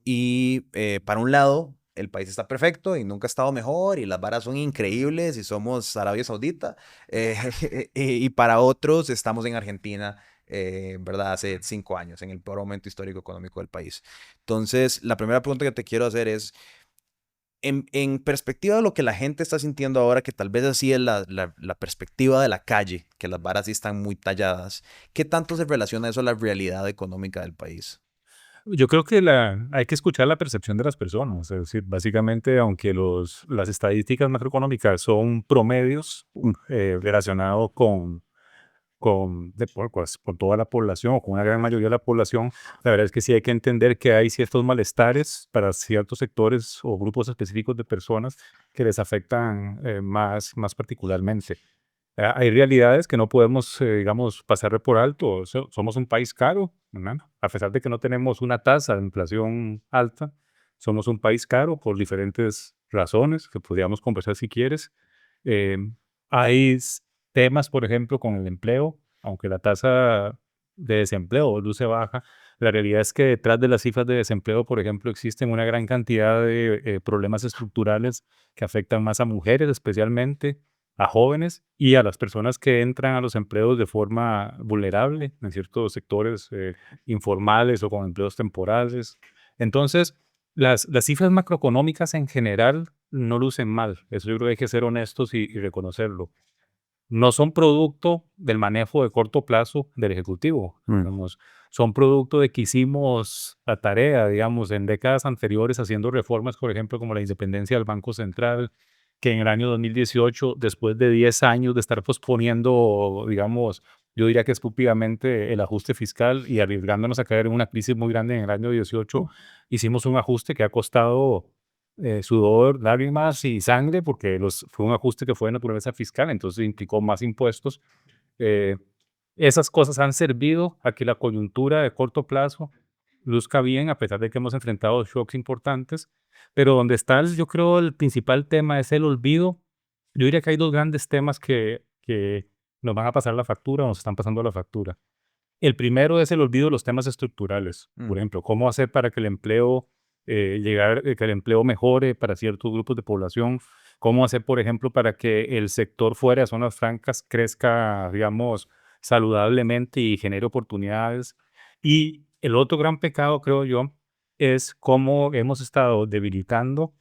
Y para un lado, el país está perfecto y nunca ha estado mejor y las varas son increíbles y somos Arabia Saudita. eh, y para otros, estamos en Argentina, ¿verdad? Hace 5 años, en el peor momento histórico económico del país. Entonces, la primera pregunta que te quiero hacer es, en perspectiva de lo que la gente está sintiendo ahora, que tal vez así es la perspectiva de la calle, que las varas sí están muy talladas, ¿qué tanto se relaciona eso a la realidad económica del país? Yo creo que hay que escuchar la percepción de las personas. Es decir, básicamente, aunque las estadísticas macroeconómicas son promedios relacionados con toda la población o con una gran mayoría de la población, la verdad es que sí hay que entender que hay ciertos malestares para ciertos sectores o grupos específicos de personas que les afectan más particularmente. Hay realidades que no podemos, digamos, pasar por alto. Somos un país caro, ¿verdad? A pesar de que no tenemos una tasa de inflación alta, somos un país caro por diferentes razones que podríamos conversar si quieres. Eh, hay temas, por ejemplo, con el empleo, aunque la tasa de desempleo luce baja, la realidad es que detrás de las cifras de desempleo, por ejemplo, existen una gran cantidad de problemas estructurales que afectan más a mujeres especialmente, a jóvenes y a las personas que entran a los empleos de forma vulnerable en ciertos sectores informales o con empleos temporales. Entonces, las cifras macroeconómicas en general no lucen mal. Eso yo creo que hay que ser honestos y reconocerlo. No son producto del manejo de corto plazo del Ejecutivo, Mm. digamos, son producto de que hicimos la tarea, digamos, en décadas anteriores haciendo reformas, por ejemplo, como la independencia del Banco Central, que en el año 2018, después de 10 años de estar posponiendo, digamos, yo diría que estúpidamente el ajuste fiscal y arriesgándonos a caer en una crisis muy grande en el año 18, hicimos un ajuste que ha costado sudor, lágrimas y sangre, porque fue un ajuste que fue de naturaleza fiscal, entonces implicó más impuestos. Eh, Esas cosas han servido a que la coyuntura de corto plazo luzca bien, a pesar de que hemos enfrentado shocks importantes, pero donde está, yo creo, el principal tema es el olvido. Yo diría que hay dos grandes temas que nos van a pasar la factura o nos están pasando la factura. El primero es el olvido de los temas estructurales. Por Mm. ejemplo, cómo hacer para que el empleo, que el empleo mejore para ciertos grupos de población. Cómo hacer, por ejemplo, para que el sector fuera de zonas francas crezca, digamos, saludablemente y genere oportunidades. Y el otro gran pecado, creo yo, es cómo hemos estado debilitando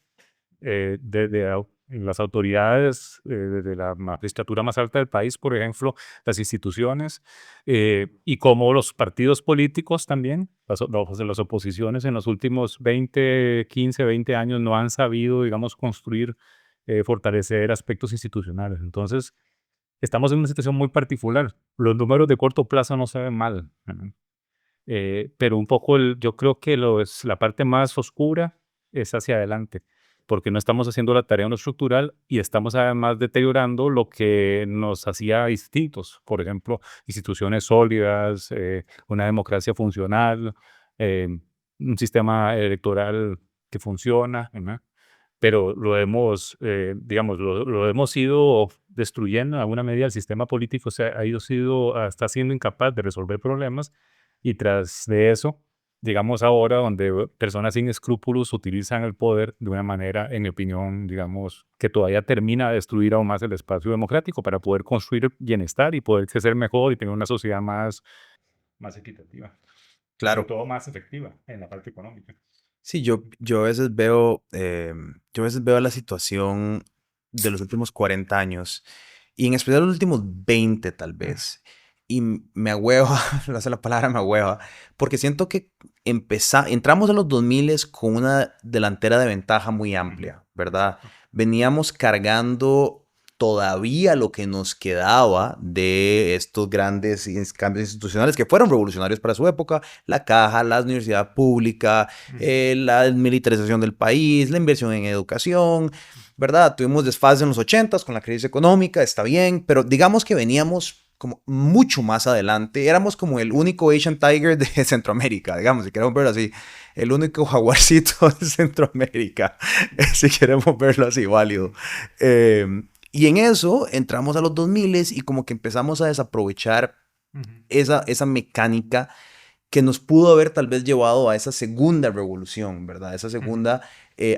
desde las autoridades, desde la magistratura más alta del país, por ejemplo, las instituciones, y como los partidos políticos también, las oposiciones en los últimos 20 años no han sabido, digamos, construir, fortalecer aspectos institucionales. Entonces, estamos en una situación muy particular. Los números de corto plazo no se ven mal, ¿verdad? Pero un poco yo creo que la parte más oscura es hacia adelante, porque no estamos haciendo la tarea en lo estructural y estamos además deteriorando lo que nos hacía distintos. Por ejemplo, instituciones sólidas, una democracia funcional, eh, un sistema electoral que funciona, ¿verdad? Pero digamos, lo hemos ido destruyendo en alguna medida. El sistema político está siendo incapaz de resolver problemas y tras de eso, digamos ahora donde personas sin escrúpulos utilizan el poder de una manera, en mi opinión, digamos, que todavía termina de destruir aún más el espacio democrático para poder construir bienestar y poder crecer mejor y tener una sociedad más equitativa y sobre Claro. todo más efectiva en la parte económica. Sí, yo a veces veo, yo a veces veo la situación de los últimos 40 años y en especial los últimos 20 tal vez. Y me agüeva, no sé la palabra, me agüeva, porque siento que entramos en los 2000 con una delantera de ventaja muy Ujú, amplia, ¿verdad? exacto. Veníamos cargando todavía lo que nos quedaba de estos grandes cambios institucionales que fueron revolucionarios para su época, la caja, la universidad pública, Ujú. la militarización del país, la inversión en educación, ¿verdad? Tuvimos desfases en los 80 con la crisis económica, está bien, pero digamos que veníamos como mucho más adelante, éramos como el único Asian Tiger de Centroamérica, digamos, si queremos verlo así, el único jaguarcito de Centroamérica, si queremos verlo así, válido. Eh, y en eso entramos a los 2000 y como que empezamos a desaprovechar Ujú. esa mecánica que nos pudo haber tal vez llevado a esa segunda revolución, ¿verdad? Esa Ujú. segunda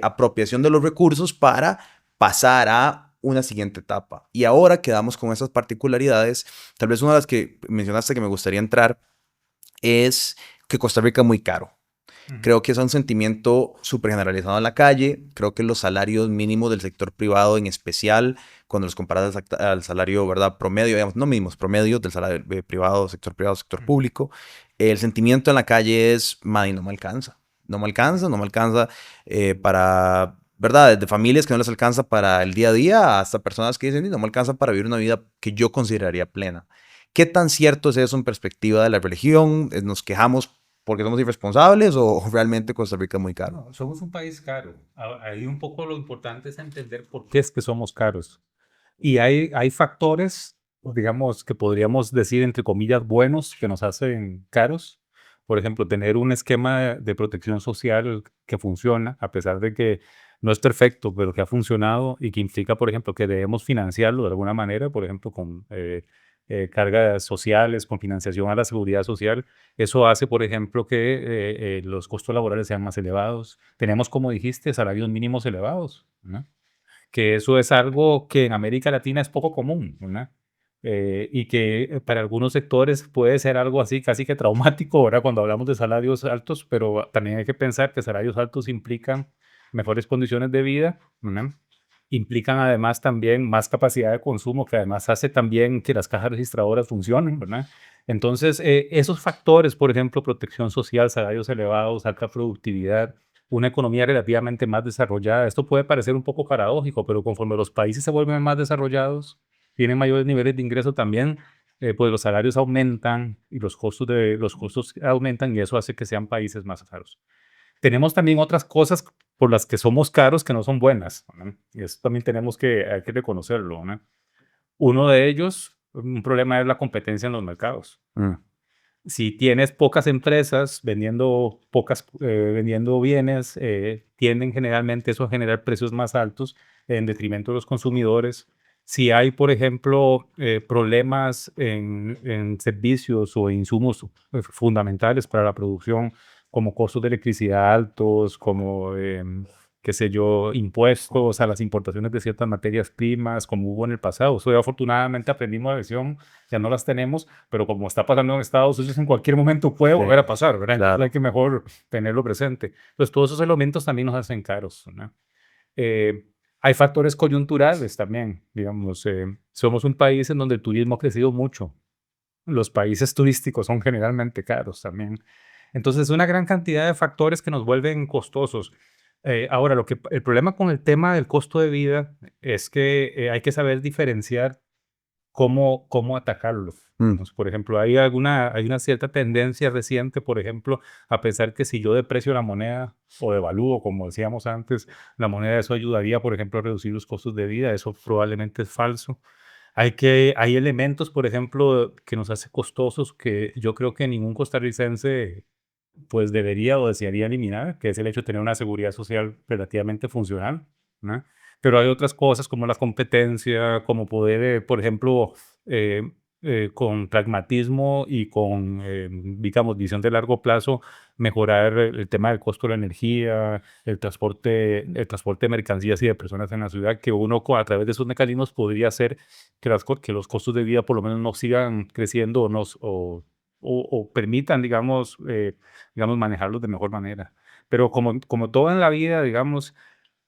apropiación de los recursos para pasar a una siguiente etapa. Y ahora quedamos con esas particularidades. Tal vez una de las que mencionaste que me gustaría entrar es que Costa Rica es muy caro. Ujú. Creo que es un sentimiento súper generalizado en la calle. Creo que los salarios mínimos del sector privado en especial, cuando los comparas al salario, ¿verdad? Promedio, digamos, no mínimos, promedios del salario privado, sector Ujú. público, el sentimiento en la calle es, madre, no me alcanza. No me alcanza, no me alcanza para, ¿verdad? Desde familias que no les alcanza para el día a día hasta personas que dicen, no me alcanza para vivir una vida que yo consideraría plena. ¿Qué tan cierto es eso en perspectiva de la religión? ¿Nos quejamos porque somos irresponsables o realmente Costa Rica es muy caro? No, somos un país caro. Ahí un poco lo importante es entender por qué es que somos caros. Y hay factores, digamos, que podríamos decir, entre comillas, buenos que nos hacen caros. Por ejemplo, tener un esquema de protección social que funciona, a pesar de que no es perfecto, pero que ha funcionado y que implica, por ejemplo, que debemos financiarlo de alguna manera, por ejemplo, con cargas sociales, con financiación a la seguridad social. Eso hace, por ejemplo, que los costos laborales sean más elevados. Tenemos, como dijiste, salarios mínimos elevados, ¿no? Que eso es algo que en América Latina es poco común, ¿verdad? Y que para algunos sectores puede ser algo así casi que traumático, ahora cuando hablamos de salarios altos, pero también hay que pensar que salarios altos implican mejores condiciones de vida, ¿verdad? Implican además también más capacidad de consumo, que además hace también que las cajas registradoras funcionen, ¿verdad? Entonces, esos factores, por ejemplo, protección social, salarios elevados, alta productividad, una economía relativamente más desarrollada. Esto puede parecer un poco paradójico, pero conforme los países se vuelven más desarrollados, tienen mayores niveles de ingreso también, pues los salarios aumentan y los costos aumentan y eso hace que sean países más caros. Tenemos también otras cosas por las que somos caros que no son buenas, ¿no? Y eso también hay que reconocerlo, ¿no? Uno de ellos, un problema es la competencia en los mercados. Mm, Si tienes pocas empresas vendiendo bienes, tienden generalmente eso a generar precios más altos en detrimento de los consumidores. Si hay, por ejemplo, problemas en servicios o insumos fundamentales para la producción, como costos de electricidad altos, como, qué sé yo, impuestos a las importaciones de ciertas materias primas, como hubo en el pasado. Eso ya afortunadamente aprendimos la lección, ya no las tenemos, pero como está pasando en Estados Unidos, en cualquier momento puede sí, volver a pasar, ¿verdad? Entonces hay claro. que mejor tenerlo presente. Entonces todos esos elementos también nos hacen caros, ¿no? Hay factores coyunturales también, digamos, somos un país en donde el turismo ha crecido mucho. Los países turísticos son generalmente caros también. Entonces, una gran cantidad de factores que nos vuelven costosos. Ahora, el problema con el tema del costo de vida es que hay que saber diferenciar cómo atacarlo. Mm, Pues, por ejemplo, hay una cierta tendencia reciente, por ejemplo, a pensar que si yo deprecio la moneda o devalúo, como decíamos antes, la moneda, eso ayudaría, por ejemplo, a reducir los costos de vida. Eso probablemente es falso. Hay elementos, por ejemplo, que nos hace costosos que yo creo que ningún costarricense pues debería o desearía eliminar, que es el hecho de tener una seguridad social relativamente funcional, ¿no? Pero hay otras cosas como la competencia, como poder, por ejemplo, eh, con pragmatismo y con, digamos, visión de largo plazo, mejorar el tema del costo de la energía, el transporte de mercancías y de personas en la ciudad, que uno a través de esos mecanismos podría hacer que los costos de vida por lo menos no sigan creciendo o permitan, digamos, manejarlos de mejor manera. Pero como todo en la vida, digamos,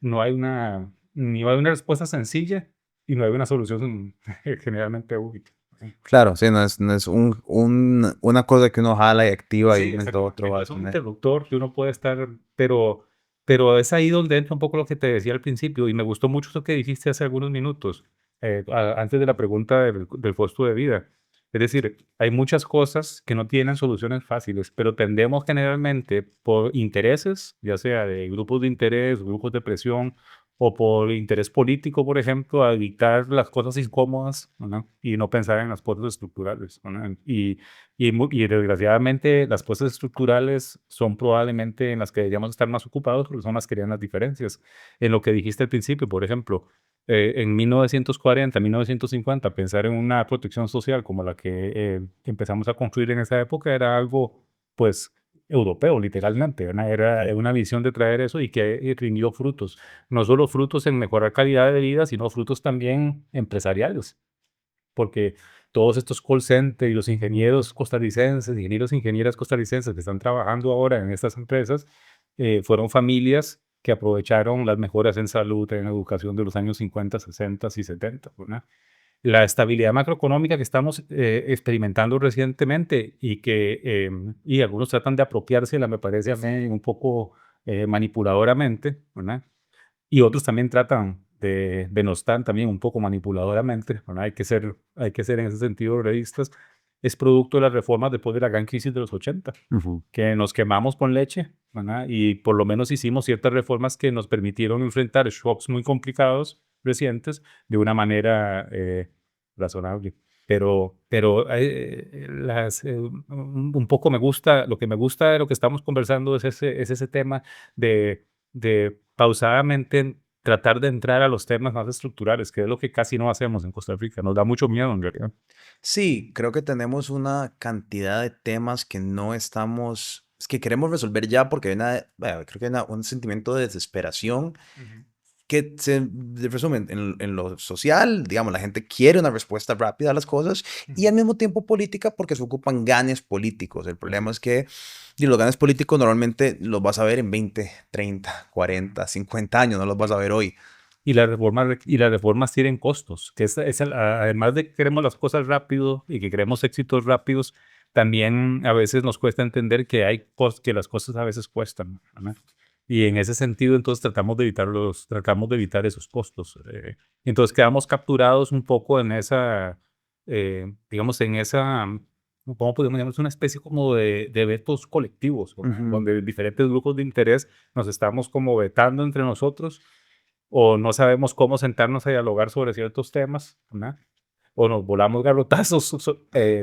ni hay una respuesta sencilla y no hay una solución generalmente útil. Sí, claro, sí, no es una cosa que uno jala y activa y sí, esto otro exactamente. va No a es un tener. interruptor que uno puede estar, pero es ahí donde entra un poco lo que te decía al principio y me gustó mucho eso que dijiste hace algunos minutos, antes de la pregunta del costo de vida. Es decir, hay muchas cosas que no tienen soluciones fáciles, pero tendemos generalmente por intereses, ya sea de grupos de interés, grupos de presión o por interés político, por ejemplo, a evitar las cosas incómodas, ¿no? Y no pensar en las cosas estructurales, ¿no? Y desgraciadamente las cosas estructurales son probablemente en las que deberíamos estar más ocupados porque son las que crean las diferencias. En lo que dijiste al principio, por ejemplo, en 1940, 1950, pensar en una protección social como la que empezamos a construir en esa época era algo pues europeo, literalmente. Era una visión de traer eso y que rindió frutos. No solo frutos en mejorar calidad de vida, sino frutos también empresariales, porque todos estos call centers y los ingenieros costarricenses, ingenieros e ingenieras costarricenses que están trabajando ahora en estas empresas, fueron familias que aprovecharon las mejoras en salud, en educación de los años 50, 60 y 70, ¿verdad? La estabilidad macroeconómica que estamos experimentando recientemente y que y algunos tratan de apropiársela, me parece a mí un poco manipuladoramente, ¿verdad? Y otros también tratan de denostar también un poco manipuladoramente, ¿verdad? Hay que ser en ese sentido realistas. Es producto de las reformas después de la gran crisis de los 80, Ujú. que nos quemamos con leche, ¿verdad? Y por lo menos hicimos ciertas reformas que nos permitieron enfrentar shocks muy complicados recientes de una manera razonable. Un poco me gusta, lo que me gusta de lo que estamos conversando es ese tema de pausadamente tratar de entrar a los temas más estructurales, que es lo que casi no hacemos en Costa Rica. Nos da mucho miedo en realidad. Sí, creo que tenemos una cantidad de temas que no estamos, es que queremos resolver ya porque hay bueno, creo que hay un sentimiento de desesperación Ujú, que se resume en lo social, digamos, la gente quiere una respuesta rápida a las cosas y ujú. al mismo tiempo política porque se ocupan ganes políticos. El problema es que los ganes políticos normalmente los vas a ver en 20, 30, Ujú. 40, 50 años, no los vas a ver hoy. Y las reformas tienen costos, que además de que queremos las cosas rápido y que queremos éxitos rápidos, también a veces nos cuesta entender que que las cosas a veces cuestan, ¿verdad? Y en ese sentido, entonces tratamos de evitar esos costos. Entonces quedamos capturados un poco en esa, digamos, en esa, ¿cómo podemos llamar? Es una especie como de vetos colectivos, ¿verdad? Ujú. Donde diferentes grupos de interés nos estamos como vetando entre nosotros o no sabemos cómo sentarnos a dialogar sobre ciertos temas, ¿verdad? O nos volamos garrotazos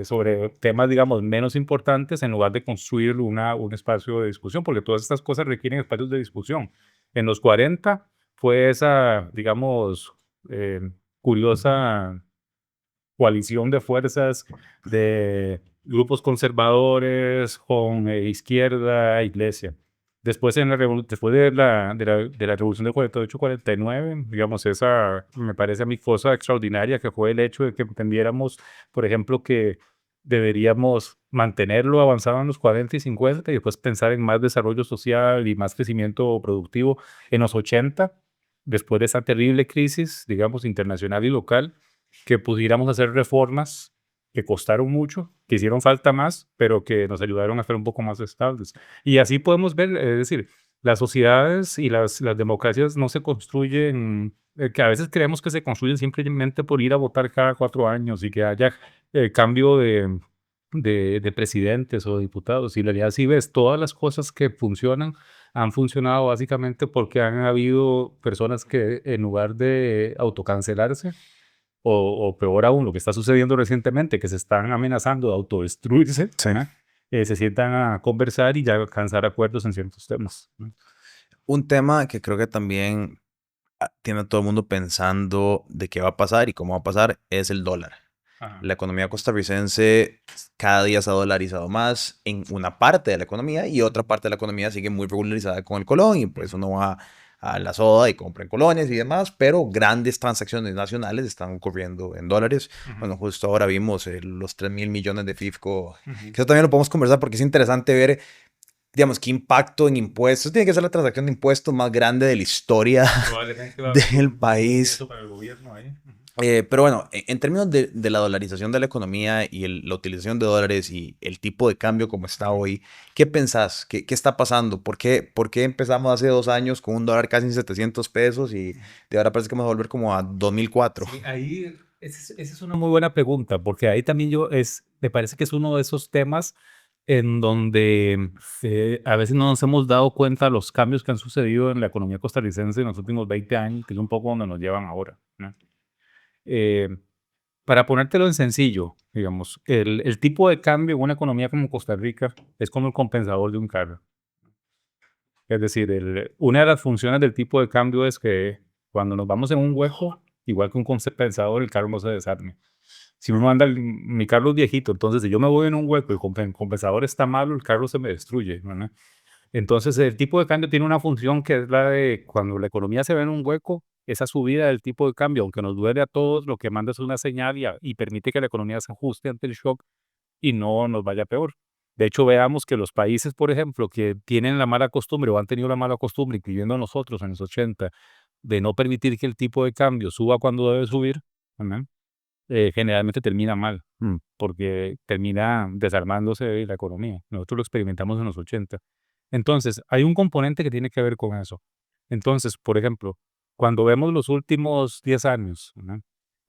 sobre temas, digamos, menos importantes en lugar de construir un espacio de discusión, porque todas estas cosas requieren espacios de discusión. En los 40 fue esa, digamos, eh, curiosa coalición de fuerzas de grupos conservadores con izquierda, iglesia. Después, después de la revolución de 48-49, digamos, esa me parece a mí cosa extraordinaria que fue el hecho de que entendiéramos, por ejemplo, que deberíamos mantenerlo avanzado en los 40 y 50 y después pensar en más desarrollo social y más crecimiento productivo en los 80, después de esa terrible crisis, digamos, internacional y local, que pudiéramos hacer reformas que costaron mucho, que hicieron falta más, pero que nos ayudaron a ser un poco más estables. Y así podemos ver, es decir, las sociedades y las democracias no se construyen, que a veces creemos que se construyen simplemente por ir a votar cada 4 años y que haya cambio de presidentes o diputados. Y en realidad, si ves, todas las cosas que funcionan han funcionado básicamente porque han habido personas que en lugar de autocancelarse, o peor aún, lo que está sucediendo recientemente, que se están amenazando de autodestruirse, Sí. ¿verdad? Se sientan a conversar y ya alcanzar acuerdos en ciertos temas, ¿no? Un tema que creo que también tiene a todo el mundo pensando de qué va a pasar y cómo va a pasar es el dólar. Ajá. La economía costarricense cada día se ha dolarizado más en una parte de la economía y otra parte de la economía sigue muy regularizada con el colón y pues Ujú, uno va a la soda y compra en colones y demás, pero grandes transacciones nacionales están ocurriendo en dólares. ujú, Bueno, justo ahora vimos los 3.000 millones de FIFCO, ujú. que eso también lo podemos conversar porque es interesante ver, digamos, qué impacto en impuestos. Tiene que ser la transacción de impuestos más grande de la historia Probablemente va a haber del un país. ingreso para el gobierno ahí. Ujú. Pero bueno, en términos de la dolarización de la economía y la utilización de dólares y el tipo de cambio como está Ujú. hoy, ¿qué pensás? ¿Qué está pasando? ¿Por qué empezamos hace 2 años con un dólar casi en 700 pesos y Ujú. de ahora parece que vamos a volver como a 2004? Sí, ahí esa es una muy buena pregunta, porque ahí también me parece que es uno de esos temas en donde a veces no nos hemos dado cuenta de los cambios que han sucedido en la economía costarricense en los últimos 20 años, que es un poco donde nos llevan ahora, ¿no? Eh, para ponértelo en sencillo, digamos, el tipo de cambio en una economía como Costa Rica es como el compensador de un carro. Es decir, una de las funciones del tipo de cambio es que cuando nos vamos en un hueco, igual que un compensador, el carro no se desarme. Si uno anda, mi carro es viejito, entonces si yo me voy en un hueco y el compensador está malo, el carro se me destruye, ¿verdad? Entonces el tipo de cambio tiene una función que es la de cuando la economía se ve en un hueco, esa subida del tipo de cambio, aunque nos duele a todos, lo que manda es una señal y permite que la economía se ajuste ante el shock y no nos vaya peor. De hecho, veamos que los países, por ejemplo, que tienen la mala costumbre o han tenido la mala costumbre, incluyendo a nosotros en los 80, de no permitir que el tipo de cambio suba cuando debe subir, ¿verdad? Generalmente termina mal, porque termina desarmándose la economía. Nosotros lo experimentamos en los 80. Entonces, hay un componente que tiene que ver con eso. Entonces, por ejemplo, cuando vemos los últimos 10 años, ¿verdad?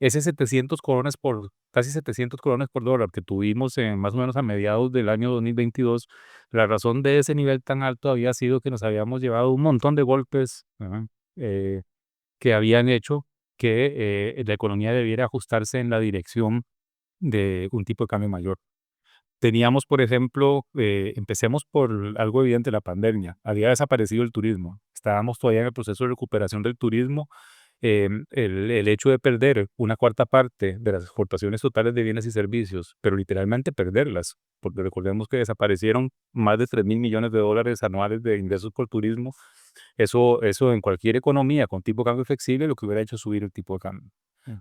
Ese 700 colones por, casi 700 colones por dólar que tuvimos más o menos a mediados del año 2022, la razón de ese nivel tan alto había sido que nos habíamos llevado un montón de golpes, ¿verdad? Eh, que habían hecho que la economía debiera ajustarse en la dirección de un tipo de cambio mayor. Teníamos, por ejemplo, empecemos por algo evidente, la pandemia. Había desaparecido el turismo. Estábamos todavía en el proceso de recuperación del turismo. El hecho de perder una cuarta parte de las exportaciones totales de bienes y servicios, pero literalmente perderlas, porque recordemos que desaparecieron más de 3.000 millones de dólares anuales de ingresos por turismo. Eso en cualquier economía con tipo de cambio flexible lo que hubiera hecho es subir el tipo de cambio.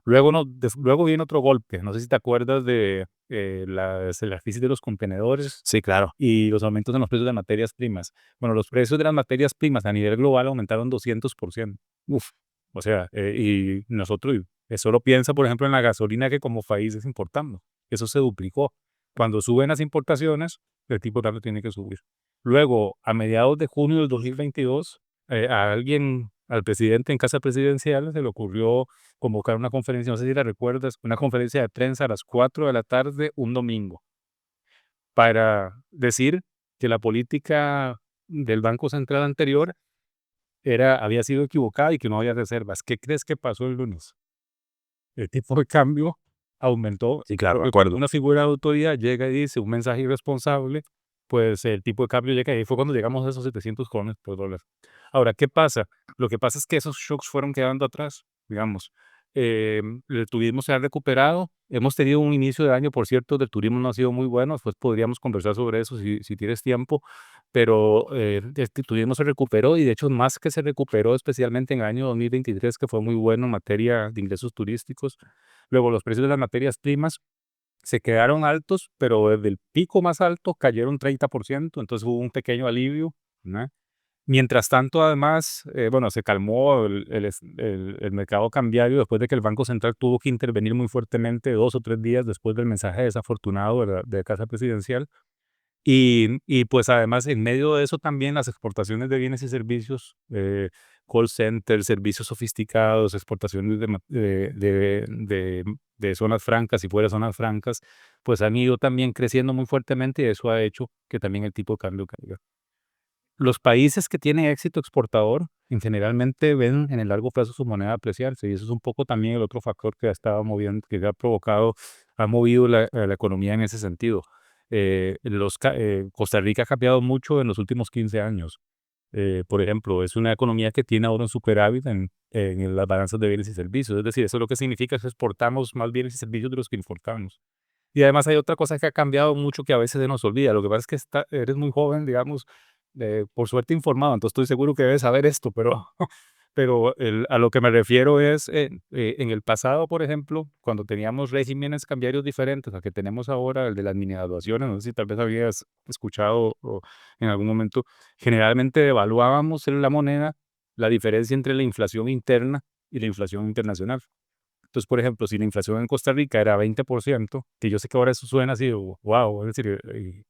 Luego, no, luego viene otro golpe. No sé si te acuerdas de la crisis de los contenedores Sí, claro. y los aumentos en los precios de materias primas. Bueno, los precios de las materias primas a nivel global aumentaron 200%. Uf, o sea, y nosotros, solo piensa, por ejemplo, en la gasolina que como países importamos. Eso se duplicó. Cuando suben las importaciones, el tipo de cambio tiene que subir. Luego, a mediados de junio del 2022, a alguien, al presidente en casa presidencial, se le ocurrió convocar una conferencia, no sé si la recuerdas, una conferencia de prensa a las 4 de la tarde un domingo, para decir que la política del Banco Central anterior había sido equivocada y que no había reservas. ¿Qué crees que pasó el lunes? El tipo de cambio aumentó, Sí, claro, de porque cuando acuerdo. una figura de autoridad llega y dice un mensaje irresponsable, pues el tipo de cambio llega y ahí fue cuando llegamos a esos 700 colones por dólar. Ahora, ¿qué pasa? Lo que pasa es que esos shocks fueron quedando atrás, digamos. El turismo se ha recuperado. Hemos tenido un inicio de año, por cierto, del turismo no ha sido muy bueno. Después podríamos conversar sobre eso si tienes tiempo. Pero este turismo se recuperó y de hecho más que se recuperó, especialmente en el año 2023, que fue muy bueno en materia de ingresos turísticos. Luego los precios de las materias primas se quedaron altos, pero desde el pico más alto cayeron 30%, entonces hubo un pequeño alivio, ¿no? Mientras tanto, además, bueno, se calmó el mercado cambiario después de que el Banco Central tuvo que intervenir muy fuertemente 2 o 3 días después del mensaje desafortunado de Casa Presidencial. Y pues además en medio de eso también las exportaciones de bienes y servicios, call center, servicios sofisticados, exportaciones de zonas francas y fuera de zonas francas, pues han ido también creciendo muy fuertemente y eso ha hecho que también el tipo de cambio caiga. Los países que tienen éxito exportador, generalmente ven en el largo plazo su moneda apreciarse, y eso es un poco también el otro factor que ha estado moviendo, que ha provocado, ha movido la economía en ese sentido. Costa Rica ha cambiado mucho en los últimos 15 años. Por ejemplo, es una economía que tiene ahora un superávit en las balanzas de bienes y servicios. Es decir, eso lo que significa es que exportamos más bienes y servicios de los que importamos. Y además hay otra cosa que ha cambiado mucho que a veces se nos olvida. Lo que pasa es que eres muy joven, digamos, por suerte informado, entonces estoy seguro que debes saber esto, pero, pero a lo que me refiero es, en el pasado, por ejemplo, cuando teníamos regímenes cambiarios diferentes al que tenemos ahora, el de las mini devaluaciones, no sé si tal vez habías escuchado en algún momento, generalmente devaluábamos en la moneda la diferencia entre la inflación interna y la inflación internacional. Entonces, por ejemplo, si la inflación en Costa Rica era 20%, que yo sé que ahora eso suena así, wow, es decir,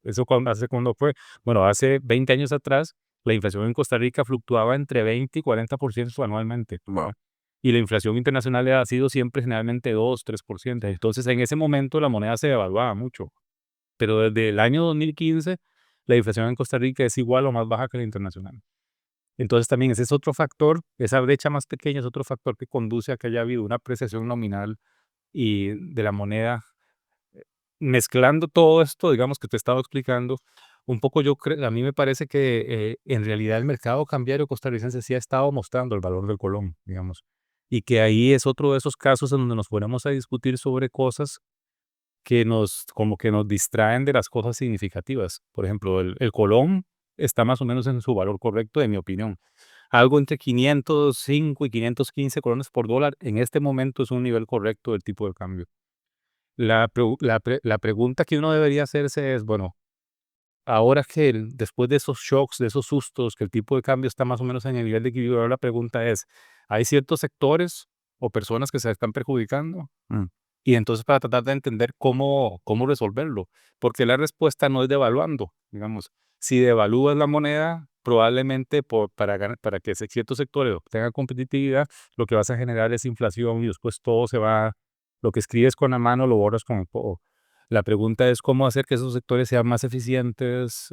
¿eso hace cuándo fue? Bueno, hace 20 años atrás, la inflación en Costa Rica fluctuaba entre 20 y 40% anualmente, Wow. ¿verdad? Y la inflación internacional ha sido siempre generalmente 2, 3%. Entonces, en ese momento la moneda se devaluaba mucho. Pero desde el año 2015, la inflación en Costa Rica es igual o más baja que la internacional. Entonces también ese es otro factor, esa brecha más pequeña es otro factor que conduce a que haya habido una apreciación nominal y de la moneda. Mezclando todo esto, digamos, que te he estado explicando, un poco a mí me parece que en realidad el mercado cambiario costarricense sí ha estado mostrando el valor del colón, digamos, y que ahí es otro de esos casos en donde nos ponemos a discutir sobre cosas como que nos distraen de las cosas significativas. Por ejemplo, el colón está más o menos en su valor correcto, en mi opinión. Algo entre 505 y 515 colones por dólar en este momento es un nivel correcto del tipo de cambio. La pregunta que uno debería hacerse es, bueno, ahora que después de esos shocks, de esos sustos, que el tipo de cambio está más o menos en el nivel de equilibrio, ahora la pregunta es, ¿hay ciertos sectores o personas que se están perjudicando? Mm. Y entonces para tratar de entender cómo resolverlo, porque la respuesta no es devaluando, digamos. Si devalúas la moneda, probablemente para que ciertos sectores obtengan competitividad, lo que vas a generar es inflación y después todo se va, lo que escribes con la mano lo borras con el codo. La pregunta es cómo hacer que esos sectores sean más eficientes,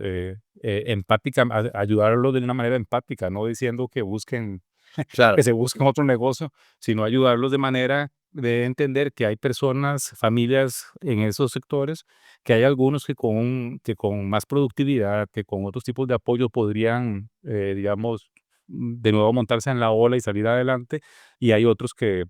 empática, ayudarlos de una manera empática, no diciendo que busquen que Claro. se busquen otro negocio, sino ayudarlos de manera de entender que hay personas, familias en esos sectores, que hay algunos que con más productividad, que con otros tipos de apoyo podrían, digamos, de nuevo montarse en la ola y salir adelante, y hay otros que,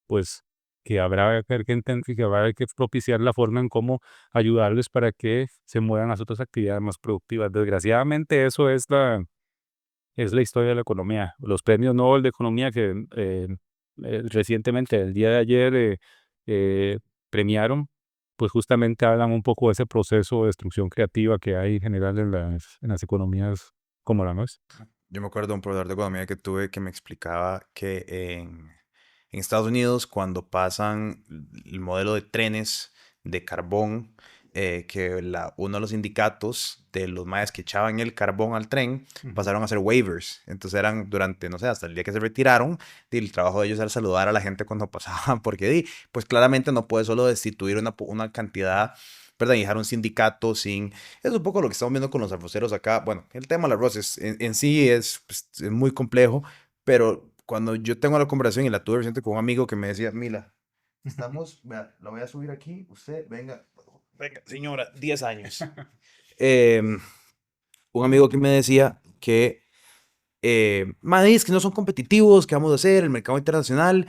pues, que habrá que habrá que propiciar la forma en cómo ayudarles para que se muevan a otras actividades más productivas. Desgraciadamente, eso es la historia de la economía. Los premios Nobel de Economía que recientemente, el día de ayer, eh, premiaron, pues justamente hablan un poco de ese proceso de destrucción creativa que hay en general en las economías como la nuestra. Yo me acuerdo de un profesor de economía que tuve que me explicaba que en Estados Unidos, cuando pasan el modelo de trenes de carbón, que uno de los sindicatos de los maes que echaban el carbón al tren Ujú. pasaron a hacer waivers. Entonces eran durante, no sé, hasta el día que se retiraron, y el trabajo de ellos era saludar a la gente cuando pasaban, porque pues claramente no puede solo destituir una cantidad, ¿verdad? Y dejar un sindicato sin... Es un poco lo que estamos viendo con los arroceros acá. Bueno, el tema del arroz en sí pues, es muy complejo, pero cuando yo tengo la conversación y la tuve reciente con un amigo que me decía, Mila, estamos, vea, la voy a subir aquí, usted, venga, venga, señora, 10 años. Em, un amigo que me decía que, madre, es que no son competitivos, ¿qué vamos a hacer? El mercado internacional.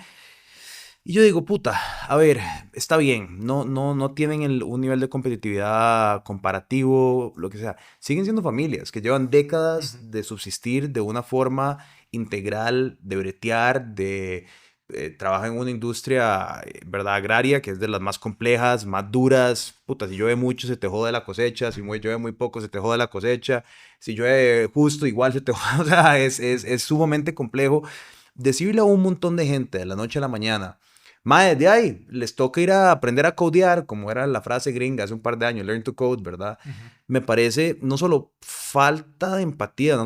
Y yo digo, puta, a ver, está bien, no tienen un nivel de competitividad comparativo, lo que sea. Siguen siendo familias que llevan Ujú. décadas de subsistir de una forma integral, de bretear, trabajan en una industria, ¿verdad? Agraria, que es de las más complejas, más duras. Puta, si llueve mucho se te jode la cosecha, si llueve muy poco se te jode la cosecha, si llueve justo igual se te jode, o sea, es sumamente complejo. Decirle a un montón de gente de la noche a la mañana, mae, de ahí les toca ir a aprender a codear, como era la frase gringa hace un par de años, learn to code, ¿verdad? Ujú. Me parece no solo falta de empatía de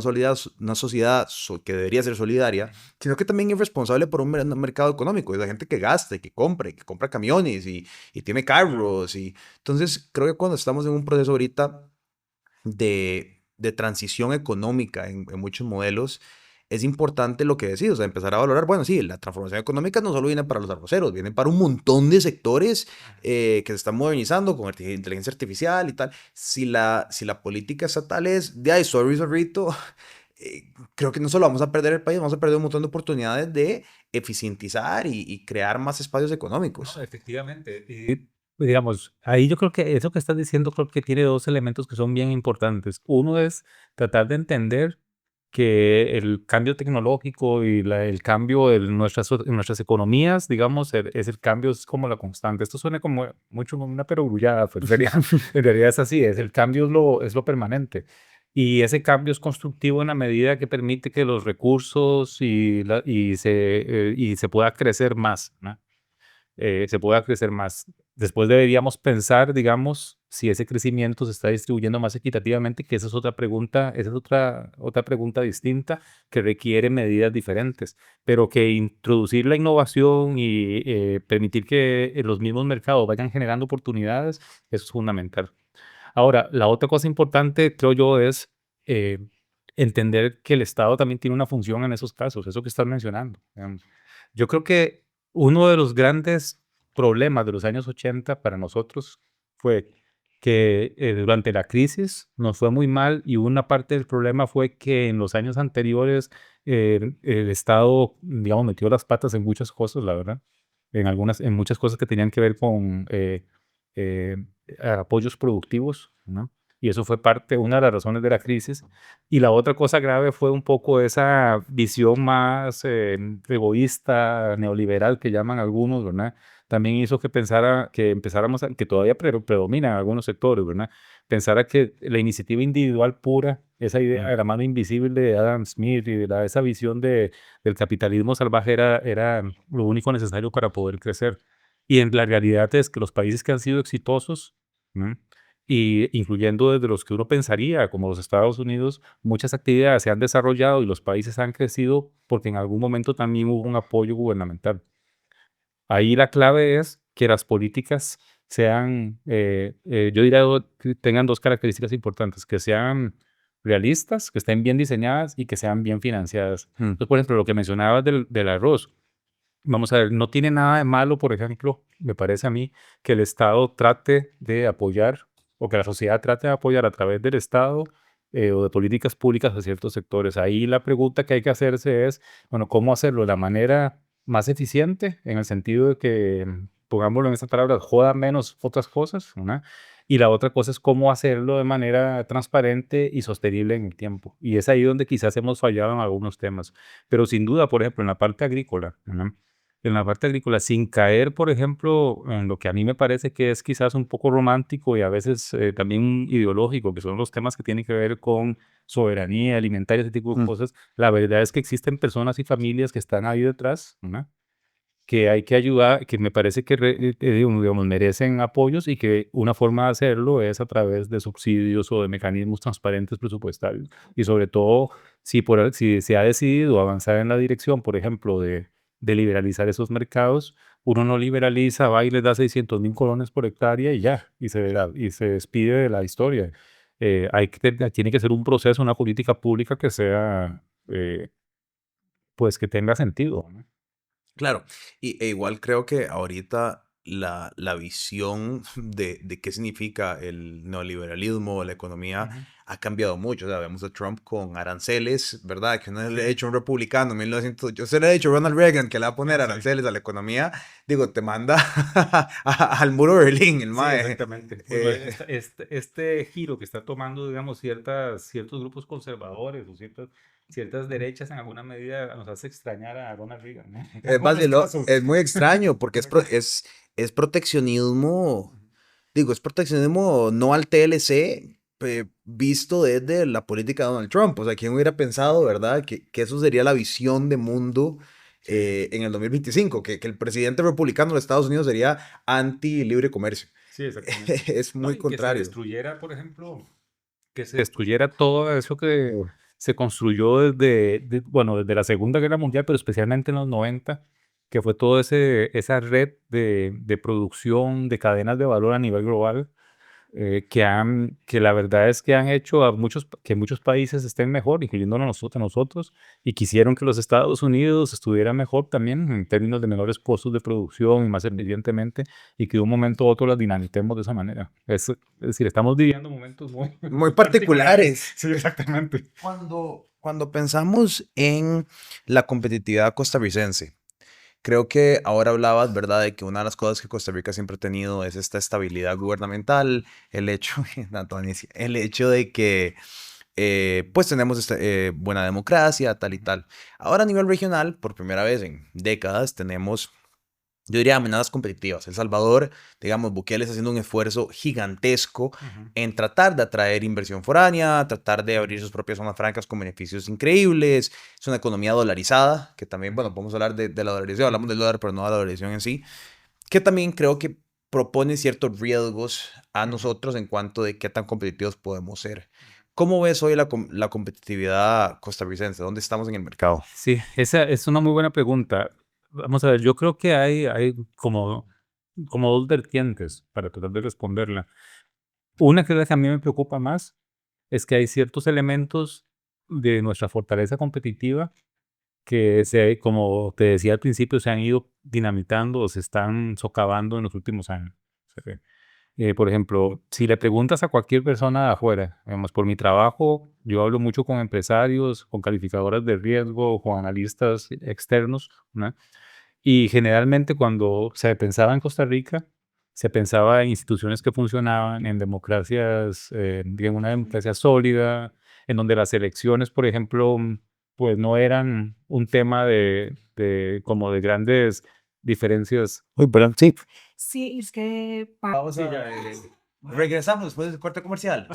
una sociedad que debería ser solidaria, sino que también es responsable por un mercado económico. Es la gente que gasta y que compra camiones y tiene carros. Y... Entonces, creo que cuando estamos en un proceso ahorita de transición económica en muchos modelos, es importante lo que decís, o sea, empezar a valorar, bueno, sí, la transformación económica no solo viene para los arroceros, viene para un montón de sectores que se están modernizando con inteligencia artificial y tal. Si la política estatal es de, ay, sorry, sorrito, creo que no solo vamos a perder el país, vamos a perder un montón de oportunidades de eficientizar y crear más espacios No, económicos. efectivamente. Y digamos, ahí yo creo que eso que estás diciendo creo que tiene dos elementos que son bien importantes. Uno es tratar de entender que el cambio tecnológico y el cambio en nuestras economías, digamos, es el cambio, es como la constante. Esto suena como mucho como una perogrullada, pero en realidad es así, es el cambio es lo permanente. Y ese cambio es constructivo en la medida que permite que los recursos y se pueda crecer más, ¿no? Se pueda crecer más. Después deberíamos pensar, digamos, si ese crecimiento se está distribuyendo más equitativamente, que esa es otra pregunta, esa es otra pregunta distinta que requiere medidas diferentes, pero que introducir la innovación y permitir que los mismos mercados vayan generando oportunidades, eso es fundamental. Ahora, la otra cosa importante, creo yo, es eh, entender que el Estado también tiene una función en esos casos, eso que estás mencionando. Digamos. Yo creo que uno de los grandes problemas de los años 80 para nosotros fue que durante la crisis nos fue muy mal y una parte del problema fue que en los años anteriores el Estado, digamos, metió las patas en muchas cosas, la verdad, en muchas cosas que tenían que ver con eh, apoyos productivos, ¿no? Y eso fue parte, una de las razones de la crisis. Y la otra cosa grave fue un poco esa visión más egoísta, neoliberal, que llaman algunos, ¿verdad? También hizo que que empezáramos, que todavía predomina en algunos sectores, ¿verdad? Pensara que la iniciativa individual pura, esa idea Mm. de la mano invisible de Adam Smith y de esa visión del capitalismo salvaje era lo único necesario para poder crecer. Y en la realidad es que los países que han sido exitosos, ¿no? Y incluyendo desde los que uno pensaría, como los Estados Unidos, muchas actividades se han desarrollado y los países han crecido porque en algún momento también hubo un apoyo gubernamental. Ahí la clave es que las políticas sean, yo diría que tengan dos características importantes, que sean realistas, que estén bien diseñadas y que sean bien financiadas. Mm. Entonces, por ejemplo, lo que mencionabas del arroz, vamos a ver, no tiene nada de malo, por ejemplo, me parece a mí, que el Estado trate de apoyar o que la sociedad trate de apoyar a través del Estado o de políticas públicas a ciertos sectores. Ahí la pregunta que hay que hacerse es, bueno, ¿cómo hacerlo de la manera más eficiente? En el sentido de que, pongámoslo en estas palabras, joda menos otras cosas, ¿no? Y la otra cosa es cómo hacerlo de manera transparente y sostenible en el tiempo. Y es ahí donde quizás hemos fallado en algunos temas. Pero sin duda, por ejemplo, en la parte agrícola, ¿no? En la parte agrícola, sin caer, por ejemplo, en lo que a mí me parece que es quizás un poco romántico y a veces también ideológico, que son los temas que tienen que ver con soberanía alimentaria, ese tipo de Mm. cosas. La verdad es que existen personas y familias que están ahí detrás, ¿no? Que hay que ayudar, que me parece que digamos, merecen apoyos y que una forma de hacerlo es a través de subsidios o de mecanismos transparentes presupuestarios. Y sobre todo, si se ha decidido avanzar en la dirección, por ejemplo, de liberalizar esos mercados, uno no liberaliza, va y les da 600.000 colones por hectárea y ya, Claro. y se despide de la historia. Tiene que ser un proceso, una política pública que sea, pues que tenga sentido, ¿no? Claro, igual creo que ahorita la visión de qué significa el neoliberalismo, la economía, Ujú. ha cambiado mucho. O sea, vemos a Trump con aranceles, ¿verdad? Que no le ha Sí. hecho un republicano en 1900. Yo se le he dicho a Ronald Reagan que le va a poner Exacto. aranceles a la economía. Digo, te manda al muro de Berlín, el Sí, mae. exactamente. Bueno, Eh, este giro que está tomando, digamos, ciertos grupos conservadores o ciertas derechas en alguna medida nos hace extrañar a Ronald Reagan, ¿no? En es más algunos bien casos. es muy extraño porque Exacto. es proteccionismo. Ujú. Digo, es proteccionismo no al TLC, visto desde la política de Donald Trump. O sea, ¿quién hubiera pensado, verdad, que eso sería la visión de mundo Sí, en el 2025? Que el presidente republicano de Estados Unidos sería anti-libre comercio. sí, exactamente. Es No, muy y que se contrario. destruyera, por ejemplo, que se destruyera todo eso que se construyó bueno, desde la Segunda Guerra Mundial, pero especialmente en los 90, que fue toda esa red de producción, de cadenas de valor a nivel global, que la verdad es que han hecho que muchos países estén mejor, incluyéndonos nosotros, y quisieron que los Estados Unidos estuvieran mejor también en términos de menores costos de producción y más eficientemente, y que de un momento a otro las dinamitemos de esa manera. Es decir, estamos viviendo momentos muy, Muy muy particulares. particulares. Sí, exactamente. Cuando pensamos en la competitividad costarricense, creo que ahora hablabas, ¿verdad?, de que una de las cosas que Costa Rica siempre ha tenido es esta estabilidad gubernamental, el hecho, el hecho de que pues tenemos buena democracia, tal y Ujú, tal. Ahora a nivel regional, por primera vez en décadas, tenemos, yo diría, amenazas competitivas. El Salvador, digamos, Bukele está haciendo un esfuerzo gigantesco ujú, en tratar de atraer inversión foránea, tratar de abrir ujú, sus propias zonas francas con beneficios increíbles. Es una economía dolarizada, que también, bueno, ujú, podemos hablar de la dolarización, hablamos ujú, del dólar, pero no de la dolarización en sí, que también creo que propone ciertos riesgos a ujú, nosotros en cuanto de qué tan competitivos podemos ser. ¿Cómo ves hoy la competitividad costarricense? ¿Dónde estamos en el mercado? sí, esa es una muy buena pregunta. Vamos a ver, yo creo que hay como dos vertientes para tratar de responderla. Una que es la que a mí me preocupa más es que hay ciertos elementos de nuestra fortaleza competitiva que como te decía al principio, se han ido dinamitando o se están socavando en los últimos años. Por ejemplo, si le preguntas a cualquier persona de afuera, digamos, por mi trabajo, yo hablo mucho con empresarios, con calificadoras de riesgo, con analistas externos, ¿no? Y generalmente cuando se pensaba en Costa Rica, se pensaba en instituciones que funcionaban, en democracias, en una democracia sólida, en donde las elecciones, por ejemplo, pues no eran un tema como de grandes diferencias. Uy, perdón, sí. Sí, es que Vamos a... regresamos después de ese corte comercial.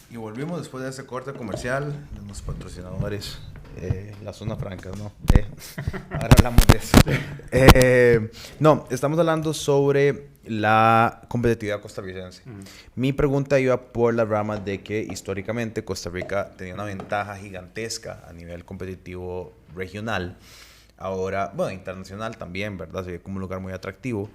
Y volvimos después de ese corte comercial de los patrocinadores, la zona franca, ¿no? Ahora hablamos de eso. No, estamos hablando sobre la competitividad costarricense. Mi pregunta iba por la rama de que históricamente Costa Rica tenía una ventaja gigantesca a nivel competitivo regional. Ahora, bueno, internacional también, ¿verdad? Se ve como un lugar muy atractivo.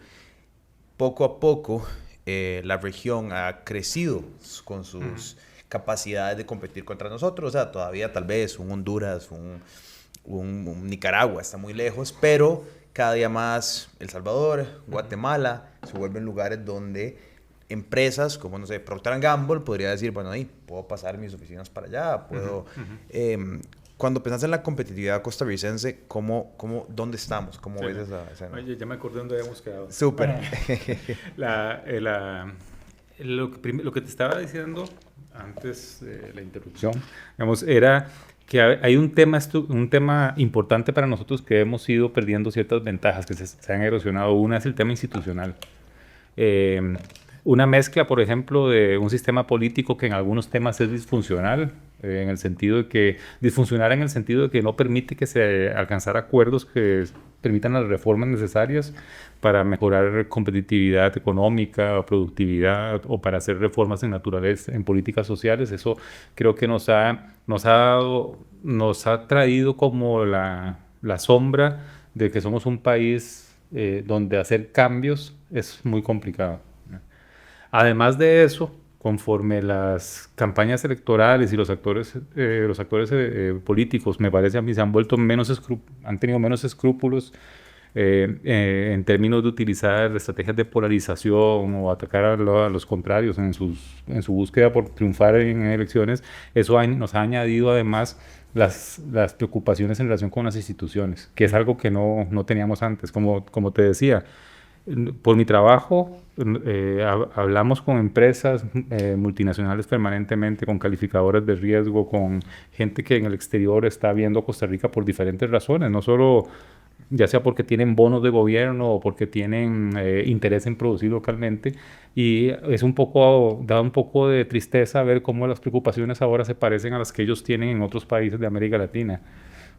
Poco a poco, la región ha crecido con sus capacidades de competir contra nosotros. O sea, todavía tal vez un Honduras, un Nicaragua está muy lejos, pero cada día más El Salvador, Guatemala, se vuelven lugares donde empresas como, no sé, Procter & Gamble podría decir, bueno, ahí puedo pasar mis oficinas para allá, puedo... Cuando pensás en la competitividad costarricense, ¿dónde estamos? ¿Cómo ves esa escena? Oye, ya me acordé dónde habíamos quedado. Súper. Lo que te estaba diciendo antes de la interrupción, digamos, era que hay un tema importante para nosotros que hemos ido perdiendo ciertas ventajas que se han erosionado. Una es el tema institucional. Una mezcla, por ejemplo, de un sistema político que en algunos temas es disfuncional, en el sentido de que no permite que se alcanzar acuerdos que permitan las reformas necesarias para mejorar competitividad económica, productividad o para hacer reformas en políticas sociales. Eso creo que nos ha traído como la sombra de que somos un país donde hacer cambios es muy complicado. Además de eso, conforme las campañas electorales y los actores políticos, me parece a mí, han tenido menos escrúpulos en términos de utilizar estrategias de polarización o atacar a los contrarios en su búsqueda por triunfar en elecciones. Eso nos ha añadido además las preocupaciones en relación con las instituciones, que es algo que no teníamos antes. Como te decía, por mi trabajo, hablamos con empresas multinacionales permanentemente, con calificadoras de riesgo, con gente que en el exterior está viendo Costa Rica por diferentes razones, no solo ya sea porque tienen bonos de gobierno o porque tienen interés en producir localmente. Y da un poco de tristeza ver cómo las preocupaciones ahora se parecen a las que ellos tienen en otros países de América Latina,